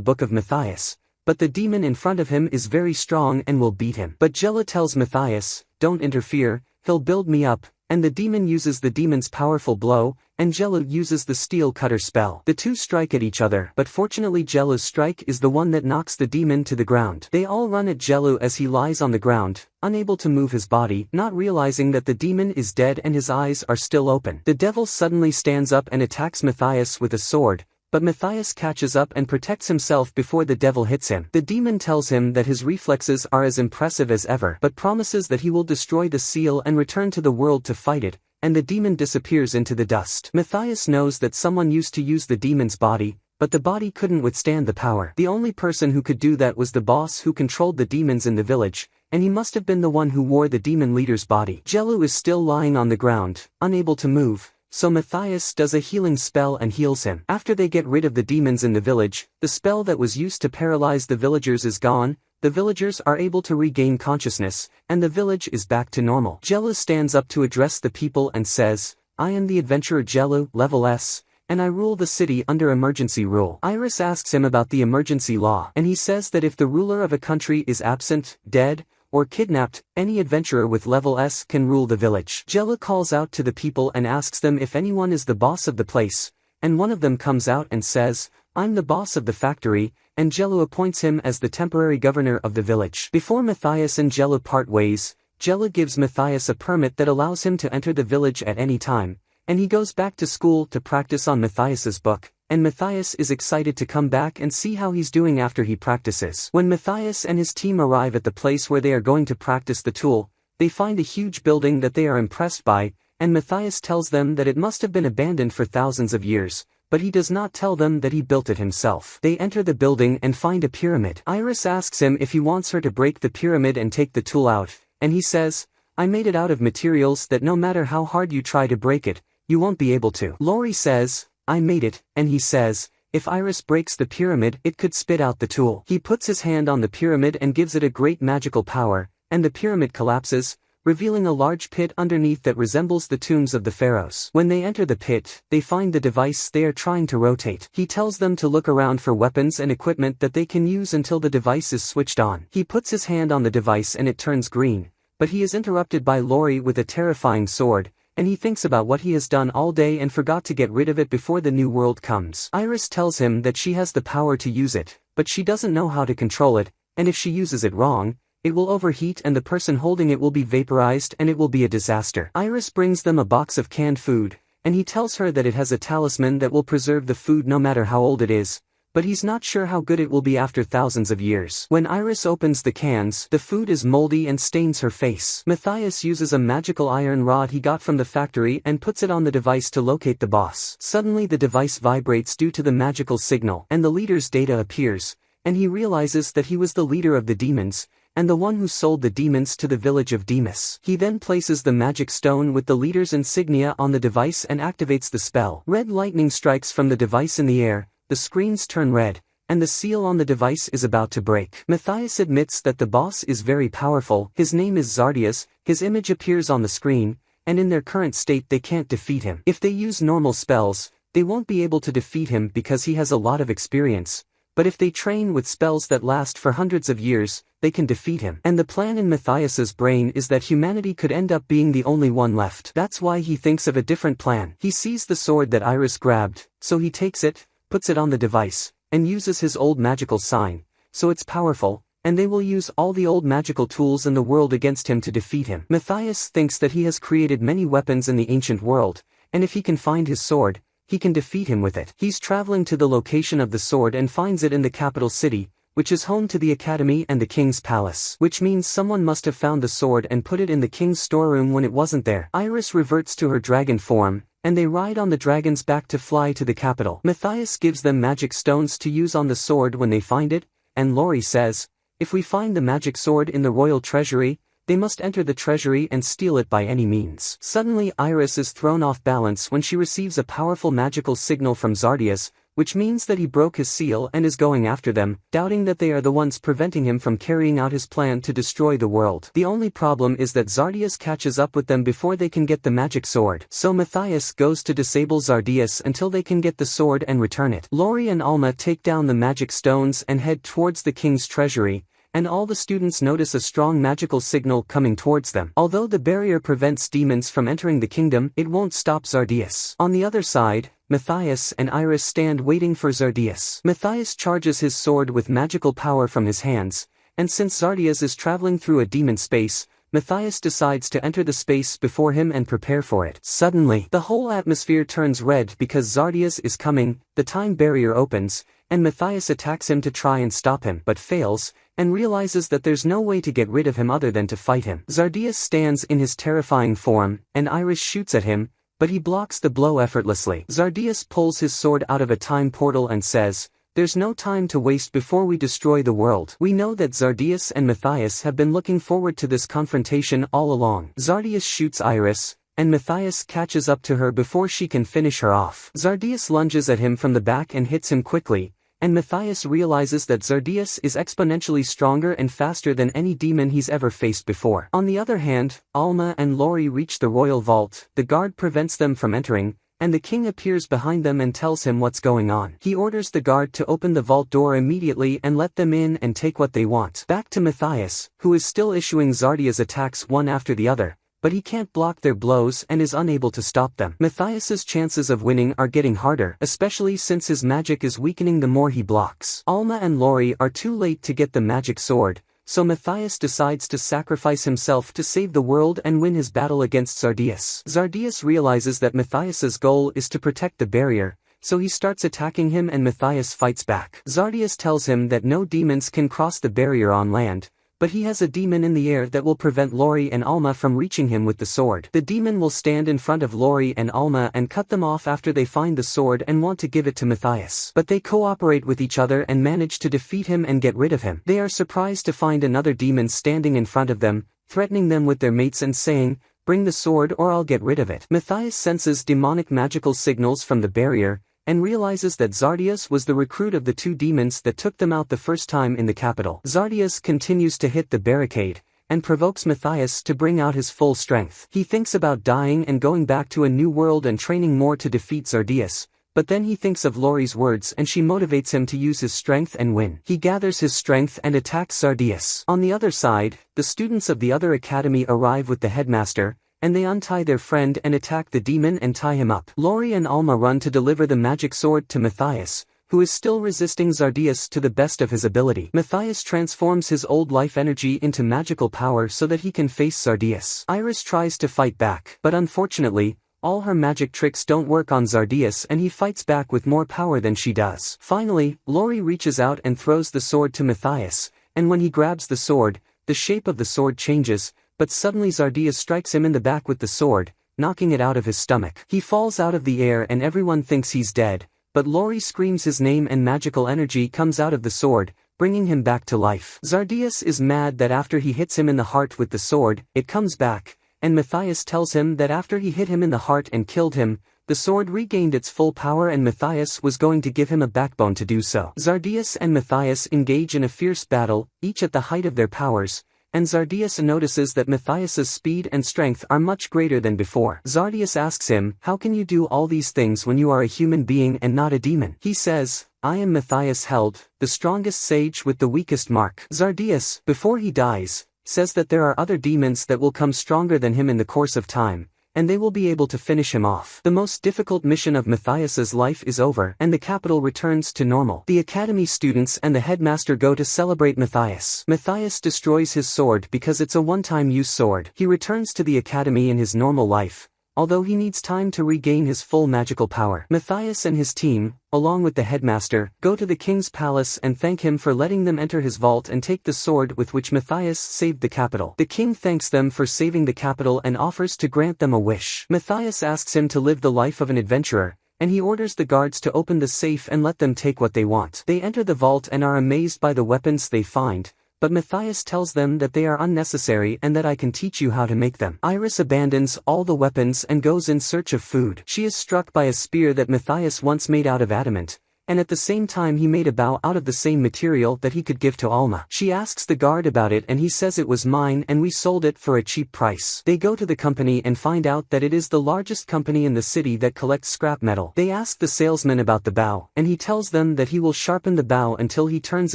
book of Matthias, but the demon in front of him is very strong and will beat him. But Jello tells Matthias, "Don't interfere, he'll build me up," and the demon uses the demon's powerful blow, and Jello uses the steel cutter spell. The two strike at each other, but fortunately Jello's strike is the one that knocks the demon to the ground. They all run at Jello as he lies on the ground, unable to move his body, not realizing that the demon is dead and his eyes are still open. The devil suddenly stands up and attacks Matthias with a sword, but Matthias catches up and protects himself before the devil hits him. The demon tells him that his reflexes are as impressive as ever, but promises that he will destroy the seal and return to the world to fight it, and the demon disappears into the dust. Matthias knows that someone used to use the demon's body, but the body couldn't withstand the power. The only person who could do that was the boss who controlled the demons in the village, and he must have been the one who wore the demon leader's body. Jello is still lying on the ground, unable to move, so Matthias does a healing spell and heals him. After they get rid of the demons in the village, the spell that was used to paralyze the villagers is gone, the villagers are able to regain consciousness, and the village is back to normal. Jello stands up to address the people and says, "I am the adventurer Jello, level S, and I rule the city under emergency rule." Iris asks him about the emergency law, and he says that if the ruler of a country is absent, dead, or kidnapped, any adventurer with level S can rule the village. Jello calls out to the people and asks them if anyone is the boss of the place, and one of them comes out and says, "I'm the boss of the factory," and Jello appoints him as the temporary governor of the village. Before Matthias and Jello part ways, Jello gives Matthias a permit that allows him to enter the village at any time, and he goes back to school to practice on Matthias's book, and Matthias is excited to come back and see how he's doing after he practices. When Matthias and his team arrive at the place where they are going to practice the tool, they find a huge building that they are impressed by, and Matthias tells them that it must have been abandoned for thousands of years, but he does not tell them that he built it himself. They enter the building and find a pyramid. Iris asks him if he wants her to break the pyramid and take the tool out, and he says, "I made it out of materials that no matter how hard you try to break it, you won't be able to." Lori says, "I made it," and he says, if Iris breaks the pyramid it could spit out the tool. He puts his hand on the pyramid and gives it a great magical power, and the pyramid collapses, revealing a large pit underneath that resembles the tombs of the pharaohs. When they enter the pit, they find the device they are trying to rotate. He tells them to look around for weapons and equipment that they can use until the device is switched on. He puts his hand on the device and it turns green, but he is interrupted by Lori with a terrifying sword, and he thinks about what he has done all day and forgot to get rid of it before the new world comes. Iris tells him that she has the power to use it, but she doesn't know how to control it, and if she uses it wrong, it will overheat and the person holding it will be vaporized and it will be a disaster. Iris brings them a box of canned food, and he tells her that it has a talisman that will preserve the food no matter how old it is, but he's not sure how good it will be after thousands of years. When Iris opens the cans, the food is moldy and stains her face. Matthias uses a magical iron rod he got from the factory and puts it on the device to locate the boss. Suddenly the device vibrates due to the magical signal, and the leader's data appears, and he realizes that he was the leader of the demons, and the one who sold the demons to the village of Demus. He then places the magic stone with the leader's insignia on the device and activates the spell. Red lightning strikes from the device in the air, the screens turn red, and the seal on the device is about to break. Matthias admits that the boss is very powerful. His name is Zardas, his image appears on the screen, and in their current state they can't defeat him. If they use normal spells, they won't be able to defeat him because he has a lot of experience, but if they train with spells that last for hundreds of years, they can defeat him. And the plan in Matthias's brain is that humanity could end up being the only one left. That's why he thinks of a different plan. He sees the sword that Iris grabbed, so he takes it, puts it on the device, and uses his old magical sign, so it's powerful, and they will use all the old magical tools in the world against him to defeat him. Matthias thinks that he has created many weapons in the ancient world, and if he can find his sword, he can defeat him with it. He's traveling to the location of the sword and finds it in the capital city, which is home to the academy and the king's palace. Which means someone must have found the sword and put it in the king's storeroom when it wasn't there. Iris reverts to her dragon form, and they ride on the dragon's back to fly to the capital. Matthias gives them magic stones to use on the sword when they find it, and Lori says, if we find the magic sword in the royal treasury, they must enter the treasury and steal it by any means. Suddenly Iris is thrown off balance when she receives a powerful magical signal from Zardas, which means that he broke his seal and is going after them, doubting that they are the ones preventing him from carrying out his plan to destroy the world. The only problem is that Zardas catches up with them before they can get the magic sword. So Matthias goes to disable Zardas until they can get the sword and return it. Lori and Alma take down the magic stones and head towards the king's treasury, and all the students notice a strong magical signal coming towards them. Although the barrier prevents demons from entering the kingdom, it won't stop Zardas. On the other side, Matthias and Iris stand waiting for Zardas. Matthias charges his sword with magical power from his hands, and since Zardas is traveling through a demon space, Matthias decides to enter the space before him and prepare for it. Suddenly, the whole atmosphere turns red because Zardas is coming, the time barrier opens, and Matthias attacks him to try and stop him, but fails, and realizes that there's no way to get rid of him other than to fight him. Zardas stands in his terrifying form, and Iris shoots at him, but he blocks the blow effortlessly. Zardas pulls his sword out of a time portal and says, there's no time to waste before we destroy the world. We know that Zardas and Matthias have been looking forward to this confrontation all along. Zardas shoots Iris, and Matthias catches up to her before she can finish her off. Zardas lunges at him from the back and hits him quickly, and Matthias realizes that Zardas is exponentially stronger and faster than any demon he's ever faced before. On the other hand, Alma and Lori reach the royal vault, the guard prevents them from entering, and the king appears behind them and tells him what's going on. He orders the guard to open the vault door immediately and let them in and take what they want. Back to Matthias, who is still issuing Zardas attacks one after the other, but he can't block their blows and is unable to stop them. Matthias's chances of winning are getting harder, especially since his magic is weakening the more he blocks. Alma and Lori are too late to get the magic sword, so Matthias decides to sacrifice himself to save the world and win his battle against Zardas. Zardas realizes that Matthias's goal is to protect the barrier, so he starts attacking him and Matthias fights back. Zardas tells him that no demons can cross the barrier on land, but he has a demon in the air that will prevent Lori and Alma from reaching him with the sword. The demon will stand in front of Lori and Alma and cut them off after they find the sword and want to give it to Matthias. But they cooperate with each other and manage to defeat him and get rid of him. They are surprised to find another demon standing in front of them, threatening them with their mates and saying, "Bring the sword or I'll get rid of it." Matthias senses demonic magical signals from the barrier, and realizes that Zardas was the recruit of the two demons that took them out the first time in the capital. Zardas continues to hit the barricade, and provokes Matthias to bring out his full strength. He thinks about dying and going back to a new world and training more to defeat Zardas, but then he thinks of Lori's words and she motivates him to use his strength and win. He gathers his strength and attacks Zardas. On the other side, the students of the other academy arrive with the headmaster, and they untie their friend and attack the demon and tie him up. Lori and Alma run to deliver the magic sword to Matthias, who is still resisting Zardas to the best of his ability. Matthias transforms his old life energy into magical power so that he can face Zardas. Iris tries to fight back, but unfortunately, all her magic tricks don't work on Zardas and he fights back with more power than she does. Finally, Lori reaches out and throws the sword to Matthias, and when he grabs the sword, the shape of the sword changes, but suddenly Zardas strikes him in the back with the sword, knocking it out of his stomach. He falls out of the air and everyone thinks he's dead, but Lori screams his name and magical energy comes out of the sword, bringing him back to life. Zardas is mad that after he hits him in the heart with the sword, it comes back, and Matthias tells him that after he hit him in the heart and killed him, the sword regained its full power and Matthias was going to give him a backbone to do so. Zardas and Matthias engage in a fierce battle, each at the height of their powers, and Zardas notices that Matthias's speed and strength are much greater than before. Zardas asks him, "How can you do all these things when you are a human being and not a demon?" He says, "I am Matthias Held, the strongest sage with the weakest mark." Zardas, before he dies, says that there are other demons that will come stronger than him in the course of time, and they will be able to finish him off. The most difficult mission of Matthias's life is over, and the capital returns to normal. The academy students and the headmaster go to celebrate Matthias. Matthias destroys his sword because it's a one-time use sword. He returns to the academy in his normal life, although he needs time to regain his full magical power. Matthias and his team, along with the headmaster, go to the king's palace and thank him for letting them enter his vault and take the sword with which Matthias saved the capital. The king thanks them for saving the capital and offers to grant them a wish. Matthias asks him to live the life of an adventurer, and he orders the guards to open the safe and let them take what they want. They enter the vault and are amazed by the weapons they find, but Matthias tells them that they are unnecessary and that I can teach you how to make them. Iris abandons all the weapons and goes in search of food. She is struck by a spear that Matthias once made out of adamant, and at the same time he made a bow out of the same material that he could give to Alma. She asks the guard about it and he says it was mine and we sold it for a cheap price. They go to the company and find out that it is the largest company in the city that collects scrap metal. They ask the salesman about the bow, and he tells them that he will sharpen the bow until he turns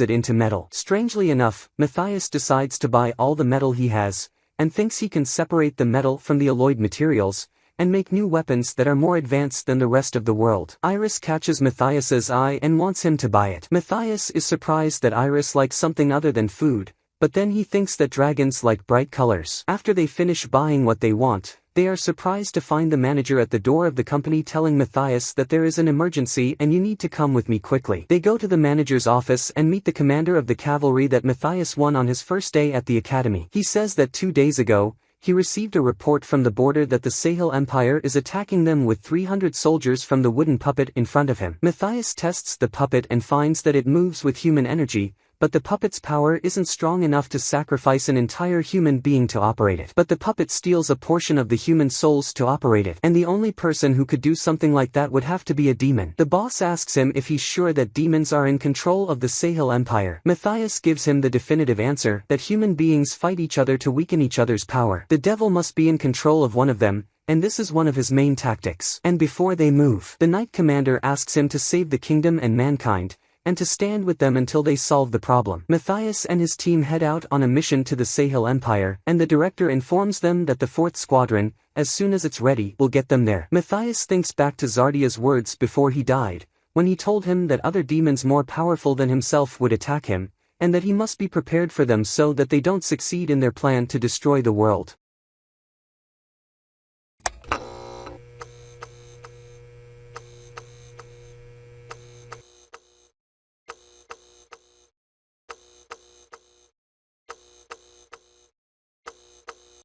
it into metal. Strangely enough, Matthias decides to buy all the metal he has, and thinks he can separate the metal from the alloyed materials, and make new weapons that are more advanced than the rest of the world. Iris catches Matthias's eye and wants him to buy it. Matthias is surprised that Iris likes something other than food, but then he thinks that dragons like bright colors. After they finish buying what they want, they are surprised to find the manager at the door of the company telling Matthias that there is an emergency and you need to come with me quickly. They go to the manager's office and meet the commander of the cavalry that Matthias won on his first day at the academy. He says that 2 days ago, he received a report from the border that the Sahel Empire is attacking them with 300 soldiers from the wooden puppet in front of him. Matthias tests the puppet and finds that it moves with human energy, but the puppet's power isn't strong enough to sacrifice an entire human being to operate it. But the puppet steals a portion of the human souls to operate it, and the only person who could do something like that would have to be a demon. The boss asks him if he's sure that demons are in control of the Sahel Empire. Matthias gives him the definitive answer that human beings fight each other to weaken each other's power. The devil must be in control of one of them, and this is one of his main tactics. And before they move, the Knight Commander asks him to save the kingdom and mankind, and to stand with them until they solve the problem. Matthias and his team head out on a mission to the Sahel Empire, and the director informs them that the 4th Squadron, as soon as it's ready, will get them there. Matthias thinks back to Zardia's words before he died, when he told him that other demons more powerful than himself would attack him, and that he must be prepared for them so that they don't succeed in their plan to destroy the world.